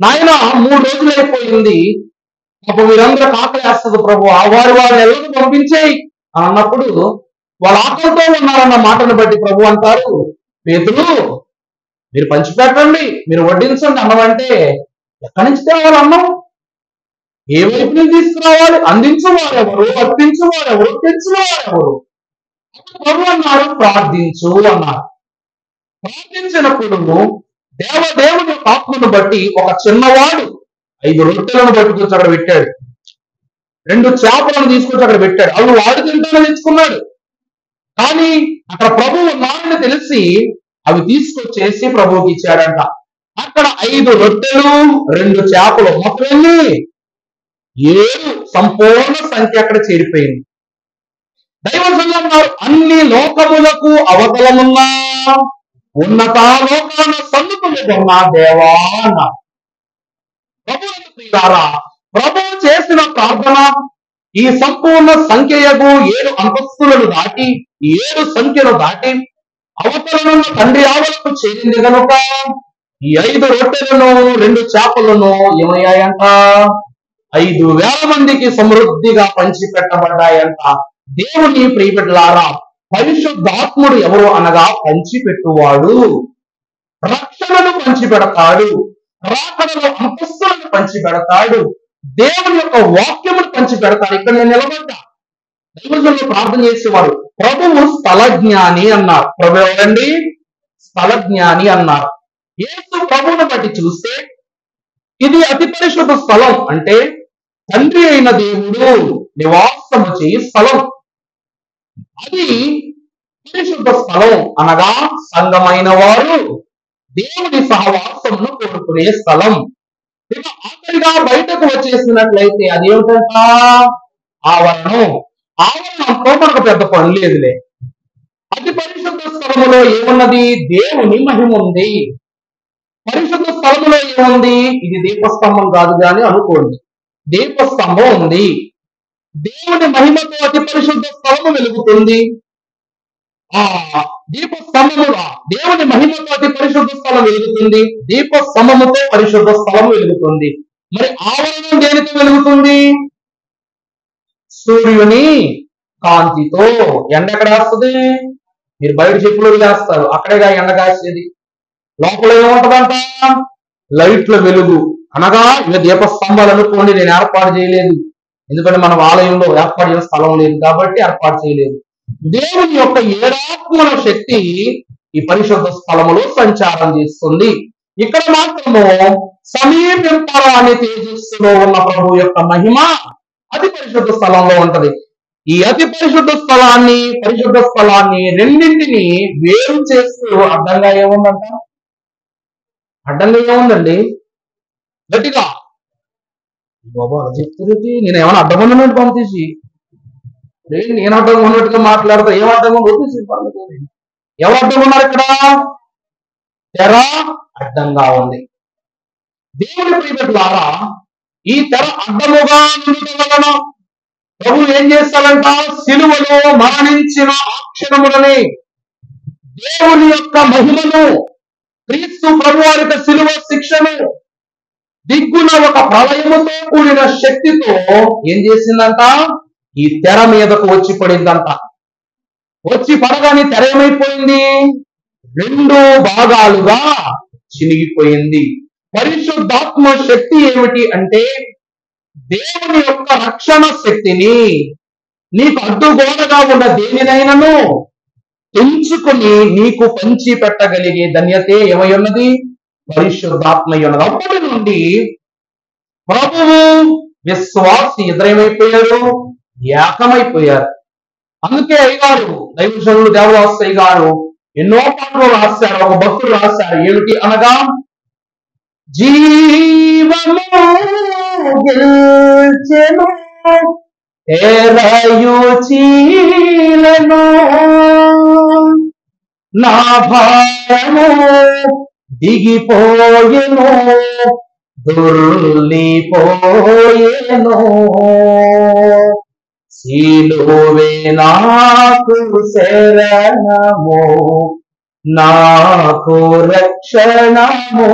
నాయన 3 రోజులు అయిపోయింది, అప్పుడు మీరందరూ ఆకలేస్తుంది ప్రభు, వారిని ఎవరికి పంపించేయి అని అన్నప్పుడు వాళ్ళు ఆకలితో ఉన్నారన్న మాటను బట్టి ప్రభు అంటారు, పేతురు మీరు పంచిపెట్టండి, మీరు వడ్డించండి. అన్నం అంటే ఎక్కడి నుంచి తేవాలి? అన్నం ఏ వైపు నుంచి తీసుకురావాలి? అందించువారెవరు, అర్పించువారెవరు, తెచ్చువారెవరు? ప్రభు అన్నారు ప్రార్థించు అన్నారు. ప్రార్థించినప్పుడు దేవుని ఆత్మను బట్టి ఒక చిన్నవాడు 5 రొట్టెలను పట్టుకొచ్చి అక్కడ పెట్టాడు, 2 చేపలను తీసుకొచ్చి అక్కడ పెట్టాడు. అవి వాడు తింటానని తెచ్చుకున్నాడు. కానీ అక్కడ ప్రభువు ఉన్నారని తెలిసి అవి తీసుకొచ్చేసి ప్రభువుకి ఇచ్చాడంట. అక్కడ 5 రొట్టెలు 2 చేపలు, మొత్తం 7 సంపూర్ణ సంఖ్య అక్కడ చేరిపోయింది. దైవజనులు అన్నారు, అన్ని లోకములకు అవతలమున్నా ఉన్నతాలోకాన సన్నుతున్న దేవా అన్నారు. ప్రభువు చేసిన ప్రార్థన ఈ సంపూర్ణ సంఖ్యయగు 7 అంతస్తులను దాటి 7 సంఖ్యను దాటి అవతలనున్న తండ్రి ఆవలకు చేరింది కనుక ఈ 5 రొట్టెలను 2 చేపలను ఏమయ్యాయంట? 5,000 మందికి సమృద్ధిగా పంచి పెట్టబడ్డాయంట. దేవుని ప్రియబిడ్డలారా, పరిశుద్ధాత్ముడు ఎవరు అనగా పంచిపెట్టువాడు. రక్షణను పంచిపెడతాడు, రాకడలో అంతస్తులను పంచిపెడతాడు, దేవుని యొక్క వాక్యమును పంచిపెడతాడు. ఇక్కడ నేను నిలబడ్డా, దైవజనులు ప్రార్థన చేసేవారు, ప్రభువు స్థలజ్ఞాని అన్నారు. ప్రభు ఎవరండి? స్థలజ్ఞాని అన్నారు. యేసు ప్రభువును బట్టి చూస్తే ఇది అతి పరిశుద్ధ స్థలం, అంటే తండ్రి అయిన దేవుడు నివాసము చేయి స్థలం. అది పరిశుద్ధ స్థలం అనగా సంఘమైన వారు దేవుని సహవాసమును కోరుకునే స్థలం. ఇక ఆఖరిగా బయటకు వచ్చేసినట్లయితే అదేమిటంట? ఆవరణం. ఆవరణంతో మనకు పెద్ద పని లేదులే. అతి పరిశుద్ధ స్థలములో ఏమున్నది? దేవుని మహిమ ఉంది. పరిశుద్ధ స్థలములో ఏముంది? ఇది దీపస్తంభం కాదు కానీ అనుకోండి, దీపస్తంభం ఉంది. దేవుని మహిమతో అతి పరిశుద్ధ స్థలము వెలుగుతుంది. ఆ దీపస్తంభముగా దేవుని మహిమతో అతి పరిశుద్ధ స్థలం వెలుగుతుంది, దీపస్తంభముతో పరిశుద్ధ స్థలం వెలుగుతుంది. మరి ఆవరణం దేనితో వెలుగుతుంది? సూర్యుని కాంతితో. ఎండ ఎక్కడ వస్తుంది? మీరు బయట చెప్పులు వేస్తారు, అక్కడేగా ఎండ కాసేది. లోపల ఏముంటదంట? లైట్ల వెలుగు. అనగా ఇక దీపస్తంభాలు అనుకోండి, నేను ఏర్పాటు చేయలేదు, ఎందుకంటే మన ఆలయంలో ఏర్పాటు చేసిన స్థలం లేదు కాబట్టి ఏర్పాటు చేయలేదు. దేవుని యొక్క 7 ఆత్మల శక్తి ఈ పరిశుద్ధ స్థలములో సంచారం చేస్తుంది. ఇక్కడ మాత్రము సమీపింపరాని తేజస్సులో ఉన్న ప్రభు యొక్క మహిమ అతి పరిశుద్ధ స్థలంలో ఉంటది. ఈ అతి పరిశుద్ధ స్థలాన్ని రెండింటిని వేరు చేస్తూ అడ్డంగా ఏముందంట? అడ్డంగా ఏముందండి? గట్టిగా బాబా అలా చెప్తున్నది. నేను ఏమైనా అడ్డం ఉన్నట్టు పంపించి, నేను అడ్డం ఉన్నట్టుగా మాట్లాడతా. ఏం అడ్డం వదిలేసి ఎవరు అడ్డం ఉన్నారు? ఇక్కడ తెర అడ్డంగా ఉంది. దేవుని ప్రియబిడ్డలారా, ఈ తెర అడ్డముగా ఉండటం వలన ప్రభు ఏం చేస్తాడంట? సిలువలో మరణించిన అక్షరములని దేవుని యొక్క మహిమను, క్రీస్తు ప్రభు వారి యొక్క సిలువ శిక్షను దిగ్గున ఒక ప్రళయముతో కూడిన శక్తితో ఏం చేసిందంట? ఈ తెర మీదకు వచ్చి పడిందంట. వచ్చి పడగానే తెర ఏమైపోయింది? 2 భాగాలుగా చినిగిపోయింది. పరిశుద్ధాత్మ శక్తి ఏమిటి అంటే దేవుని యొక్క రక్షణ శక్తిని నీకు అడ్డుగోడగా ఉన్న దేనినైనాను ఎంచుకుని నీకు పంచి పెట్టగలిగే ధన్యతే ఏమై ఉన్నది? పరిశుద్ధాత్మ ఉన్నది. అప్పటి నుండి ప్రభువు విశ్వాసి ఇద్దరేమైపోయారు? ఏకమైపోయారు. అందుకే అయ్యగారు, దైవజనులు దేవదాస్ అయ్యగారు ఎన్నో పాటలు రాశారు. ఒక భక్తులు రాశారు, ఏమిటి అనగా, జీవము గెల్చెను ఏరయు చీలను, నా భారము దిగిపోయెను దొర్లిపోయెను, సిలువే నాకు శరణము, నాకు రక్షణము,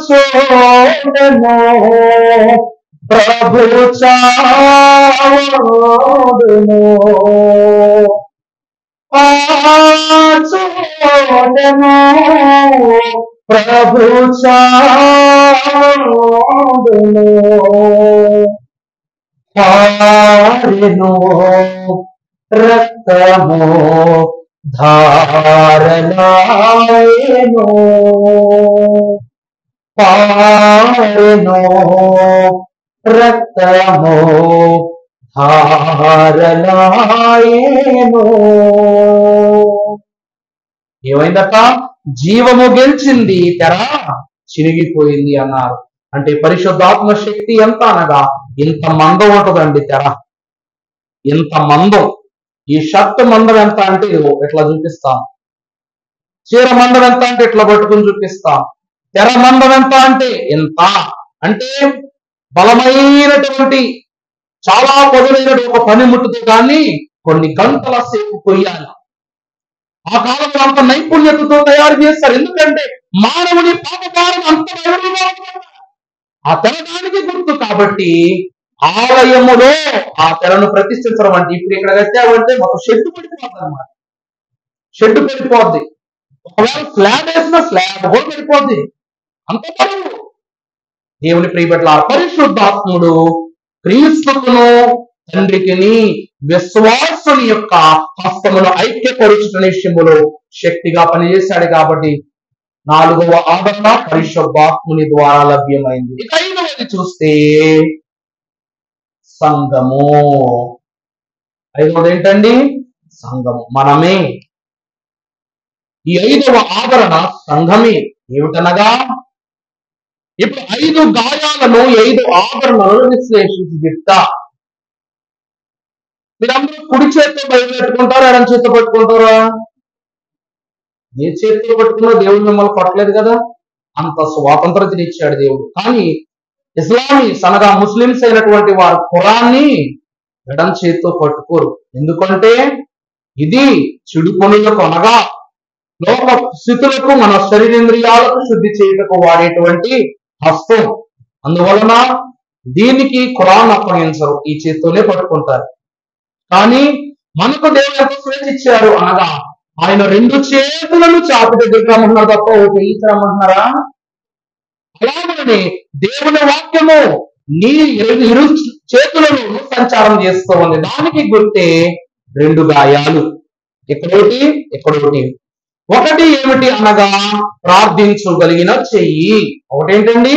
చూడను ప్రభు చావును, చూడను ప్రభు చావును, పారెను రక్తము ధారనాయను, పారెను రక్తము ధారనాయను. ఏమైందట? జీవము గెలిచింది, తెర చిరిగిపోయింది అన్నారు. అంటే పరిశుద్ధాత్మ శక్తి ఎంత అనగా ఇంత మందం ఉంటుందండి తెర, ఇంత మందం. ఈ షర్ట్ మందం ఎంత అంటే ఇట్లా చూపిస్తాం, చీర మందం ఎంత అంటే ఇట్లా పట్టుకుని చూపిస్తాం, తెర మందం ఎంత అంటే ఎంత అంటే బలమైనటువంటి చాలా పదులైనటువంటి ఒక పనిముట్టుతో కానీ కొన్ని గంటల సేపు కొయ్యాలి. ఆ కాలంలో అంత నైపుణ్యతతో తయారు చేస్తారు. ఎందుకంటే మానవుని పాపకారం అంత గౌరవంగా ఉంటుంది. ఆ తెరడానికి గుర్తు కాబట్టి ఆలయములో ఆ తెరను ప్రతిష్ఠించడం అంటే ఇప్పుడు ఇక్కడ కట్టామంటే ఒక షెడ్ పడిపోద్ది అనమాట. షెడ్ పడిపోద్ది. ఒకవేళ స్లాబ్ వేసిన స్లాబ్ కూడా పడిపోద్ది. అంత బరువు. దేవుని ప్రియబట్ల పరిశుద్ధాత్ముడు క్రీస్తుకును తండ్రికిని విశ్వాసుని యొక్క హస్తమును ఐక్యపరుచుట విషయములో శక్తిగా పనిచేశాడు కాబట్టి 4వ ఆదరణ పరిశుద్ధాత్ముని ద్వారా లభ్యమైంది. ఇక 5వది చూస్తే సంఘము. 5వది ఏంటండి? సంఘము. మనమే. ఈ 5వ ఆదరణ సంఘమే. ఏమిటనగా ఇప్పుడు 5 గాయాలను 5 ఆభరణలను విశ్లేషించి చెప్తా. మీరందరూ కుడి చేతితో బైబిల్ పెట్టుకుంటారా, ఎడం చేతితో పట్టుకుంటారా? ఏ చేతితో పట్టుకున్నా దేవుడు మిమ్మల్ని కొట్టలేదు కదా. అంత స్వాతంత్రత ఇచ్చాడు దేవుడు. కానీ ఇస్లామీస్ అనగా ముస్లింస్ అయినటువంటి వారు ఖురాన్ని ఎడం చేతితో పట్టుకోరు. ఎందుకంటే ఇది చెడు పనులకు అనగా లోక స్థితులకు మన శరీరేంద్రియాలకు శుద్ధి చేయుటకు వాడేటువంటి హస్తం. అందువలన దీనికి ఖురాన్ అప్పగించరు, ఈ చేత్తోనే పట్టుకుంటారు. కానీ మనకు దేవుడు ఎంత స్వేచ్ఛ ఇచ్చారు అనగా ఆయన 2 చేతులను చాపి దగ్గరికి రమ్మంటున్నారు తప్ప ఓ చెయ్యికి రమ్మంటున్నారా? అలాగనే దేవుని వాక్యము నీ 2 చేతులను సంచారం చేస్తూ ఉంది. దానికి గుర్తే 2 గాయాలు. ఎక్కడోటి ఎక్కడోటి. ఒకటి ఏమిటి అనగా ప్రార్థించగలిగిన చెయ్యి. ఒకటేంటండి?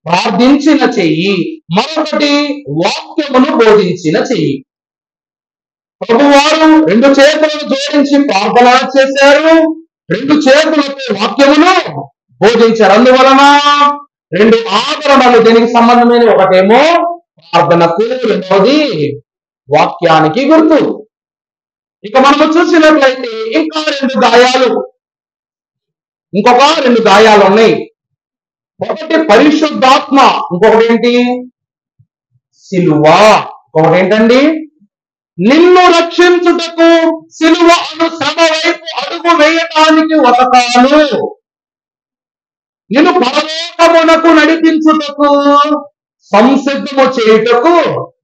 ప్రార్థించిన చెయ్యి. మరొకటి వాక్యమును బోధించిన చెయ్యి. ప్రభువారు 2 చేతులను జోడించి ప్రార్థన చేశారు, 2 చేతులతో వాక్యమును బోధించారు. అందువలన 2 ఆదరణలు దీనికి సంబంధమైన. ఒకటేమో ప్రార్థనకు, రెండవది వాక్యానికి గుర్తు. ఇక మనము చూసినట్లయితే ఇంకా 2 గాయాలు, ఇంకొక 2 గాయాలు ఉన్నాయి. ఒకటి పరిశుద్ధాత్మ, ఇంకొకటి ఏంటి? సిలువ. ఇంకొకటి ఏంటండి? నిన్ను రక్షించుటకు సిలువ అను శ్రమ వైపు అడుగు వేయటానికి ఒక కాలు, నిన్ను పరలోకమునకు నడిపించుటకు సంసిద్ధము చేయుటకు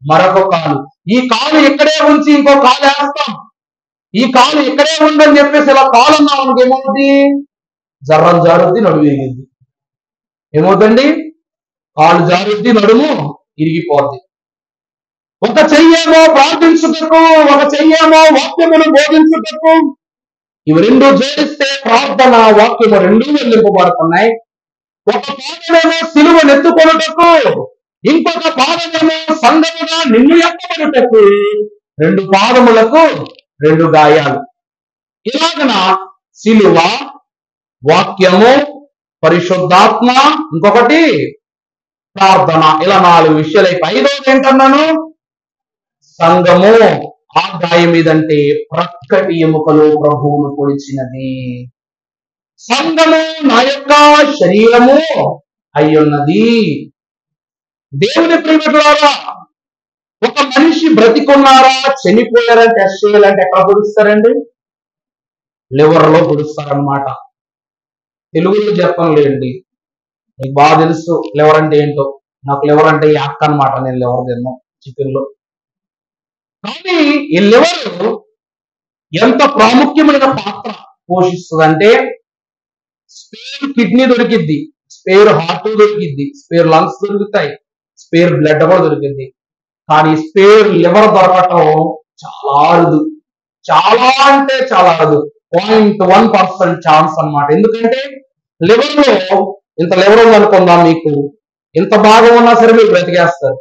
మరొక కాలు. ఈ కాలు ఇక్కడే ఉంచి ఇంకో కాలు వేస్తాం. ఈ కాలు ఇక్కడే ఉండని చెప్పేసి ఇలా కాలు అన్నాం మనకి ఏమవుతుంది? జర్రం జారుద్ది, నడుము ఇరిగిద్ది. ఏమవుతుంది? కాలు జారుద్ది, నడుము ఇరిగిపోద్ది. ఒక చెయ్యేమో ప్రార్థించుటకు, ఒక చెయ్యేమో వాక్యమును బోధించుటకు. ఇవి 2 జోడిస్తే ప్రార్థన వాక్యము 2 వెల్లింపబడుతున్నాయి. ఒక పాదమేమో సిలువను ఎత్తుకొనుటకు, ఇంకొక పాదమేమో సంఘముగా నిన్ను ఎత్తబడుటకు. 2 పాదములకు 2 గాయాలు. ఇలాగన సిలువ, వాక్యము, పరిశుద్ధాత్మ, ఇంకొకటి ప్రార్థన. ఇలా 4 విషయాలు. 5వది ఏంటన్నాను? సంఘము. ఆ గాయం మీదంటే ప్రక్కటి ఎముకలో ప్రభువును పొడిచినది. సంఘము నా యొక్క శరీరము అయ్యున్నది. దేవుని ప్రియమిత్రులారా, ఒక మనిషి బ్రతికున్నారా చనిపోయారా టెస్ట్ చేయాలంటే ఎక్కడ పొడుస్తారండి? లివర్లో పొడుస్తారనమాట. తెలుగులో చెప్పనులేండి, మీకు బాగా తెలుసు లివర్ అంటే ఏంటో. నాకు లివర్ అంటే యాక్ అనమాట. నేను లివర్ తిన్నాను చికెన్ లో. కానీ ఈ లివర్ ఎంత ప్రాముఖ్యమైన పాత్ర పోషిస్తుందంటే, స్పేర్ కిడ్నీ దొరికిద్ది, స్పేర్ హార్ట్ దొరికిద్ది, స్పేర్ లంగ్స్ దొరుకుతాయి, స్పేర్ బ్లడ్ కూడా దొరికింది. కానీ స్పేర్ లివర్ దొరకటం చాలా అరుదు. చాలా అంటే చాలా అరుదు. 0.1% ఛాన్స్ అన్నమాట. ఎందుకంటే లివర్ లో ఇంత లివర్ ఉందనుకుందాం, మీకు ఇంత భాగం ఉన్నా సరే మీరు బ్రతికేస్తారు.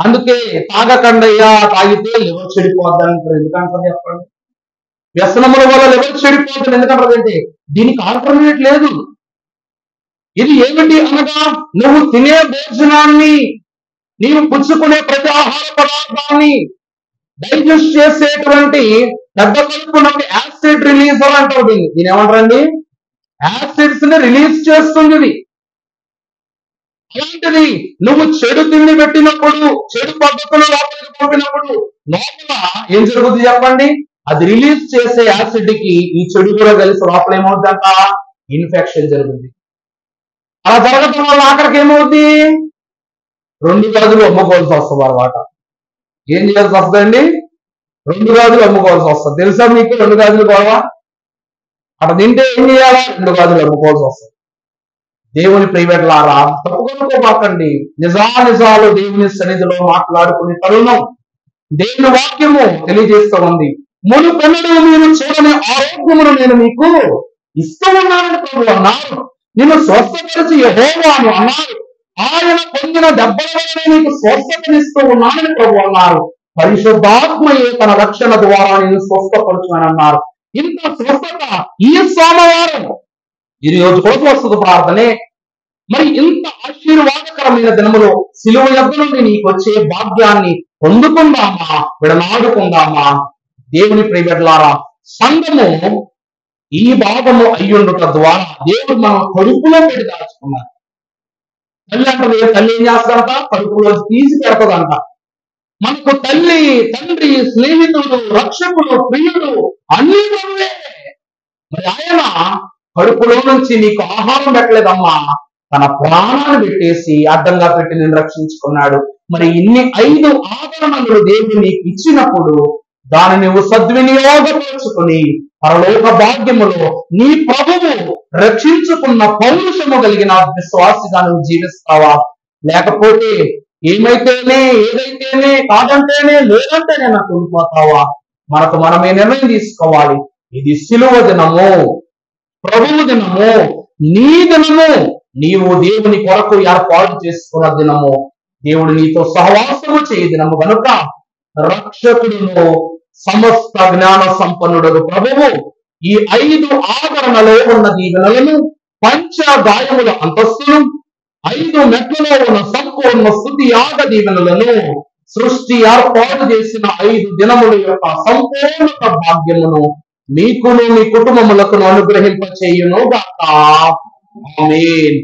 అందుకే తాగకండయ్యా, తాగితే లివర్ చెడిపోద్ది అంటారు. ఎందుకంటారు చెప్పండి? వ్యసనముల వల్ల లివర్ చెడిపోతుంది ఎందుకంటే దీనికి ఆల్టర్నేట్ లేదు. ఇది ఏమిటి అనగా, నువ్వు తినే భోజనాన్ని, నీవు పుచ్చుకునే ప్రతి ఆహార పదార్థాన్ని డైజెస్ట్ చేసేటువంటి పెద్ద కడుపునకి యాసిడ్ రిలీజర్ అంటారు. దీని ఏమంటారండి? యాసిడ్స్ ని రిలీజ్ చేస్తుంది ఇది. అలాంటిది నువ్వు చెడు తిండి పెట్టినప్పుడు, చెడు పద్ధతులు లోపలికి పంపినప్పుడు లోపల ఏం జరుగుతుంది చెప్పండి? అది రిలీజ్ చేసే యాసిడ్ కి ఈ చెడు కూడా కలిసి లోపల ఏమవుతుందంట, ఇన్ఫెక్షన్ జరుగుతుంది. అలా జరగడం వల్ల ఆఖరికి ఏమవుద్ది, 2 గాజులు అమ్ముకోవాల్సి వస్తుంది అన్నమాట. ఏం చేయాల్సి వస్తుందండి, 2 గాజులు అమ్ముకోవాల్సి వస్తుంది. తెలుసా మీకు 2 గాజులు గొడవ? అక్కడ తింటే ఏం చేయాలా, 2 గాజులు అమ్ముకోవాల్సి వస్తుంది. దేవుని ప్రియబిడ్డలారా, తప్పుకొనుకోబాకండి. నిజాలు దేవుని సన్నిధిలో మాట్లాడుకునే తరుణం దేవుని వాక్యము తెలియజేస్తూ ఉంది. మునుపెన్నడూ మీరు చూడని ఆరోగ్యమును నేను మీకు ఇస్తూ ఉన్నానని ప్రభు అన్నారు. నిన్ను స్వస్థపరిచి యెహోవాను అన్నారు. ఆయన పొందిన దెబ్బల వలన నీకు స్వస్థతనిస్తూ ఉన్నానని ప్రభు అన్నారు. పరిశుద్ధాత్మయే తన రక్షణ ద్వారా నేను స్వస్థపరచునని అన్నారు. ఇంత స్వస్థత ఈ సోమవారం, ఈ రోజు కూడా వస్తుంది ప్రార్థనే. మరి ఇంత ఆశీర్వాదకరమైన దినములో సిలువ యొద్ద నుండి నీకు వచ్చే భాగ్యాన్ని పొందుకుందామా, విడనాడుకుందామా? దేవుని ప్రియబిడ్డలారా, సంఘము ఈ భాగము అయ్యుండుట ద్వారా దేవుడు మనం కడుపులో పెట్టి దాచుకున్నారు. తల్లి అంటే తల్లి ఏం చేస్తారంట, కడుపులో తీసి పెడతదంట. మనకు తల్లి, తండ్రి, స్నేహితుడు, రక్షకుడు, ప్రియుడు అన్ని మనమే. మరి ఆయన కడుపులో నుంచి నీకు ఆహారం పెట్టలేదమ్మా, తన ప్రాణాన్ని పెట్టేసి అడ్డంగా పెట్టి నేను రక్షించుకున్నాడు. మరి ఇన్ని 5 ఆభరణములు దేవుడు నీకు ఇచ్చినప్పుడు దాన్ని నువ్వు సద్వినియోగపరుచుకుని పరలోక భాగ్యములో నీ ప్రభువు రక్షించుకున్న పౌరుషము కలిగిన విశ్వాసిగా నువ్వు జీవిస్తావా? లేకపోతే ఏమైతేనే, ఏదైతేనే, కాదంటేనే, లేదంటేనే నాకు ఉండిపోతావా? మనకు మనమే నిర్ణయం తీసుకోవాలి. ఇది సిలువ దినము, ప్రభువు దినము, నీ దినము. నీవు దేవుని కొరకు ఏర్పాటు చేసుకున్న దినము, దేవుడు నీతో సహవాసము చేయ దినము కనుక రక్షకుడును సమస్త జ్ఞాన సంపన్నుడు ప్రభువు ఈ 5 ఆవరణలో ఉన్న దీవెనలను, పంచగాయముల అంతస్తును, 5 మెట్లలో ఉన్న సంపూర్ణ స్తుతి యాగ దీవెనలను, సృష్టి ఏర్పాటు చేసిన 5 దినముల యొక్క సంపూర్ణత భాగ్యమును మీకును మీ కుటుంబములకు అనుగ్రహింప చేయును గాక. ఆమేన్.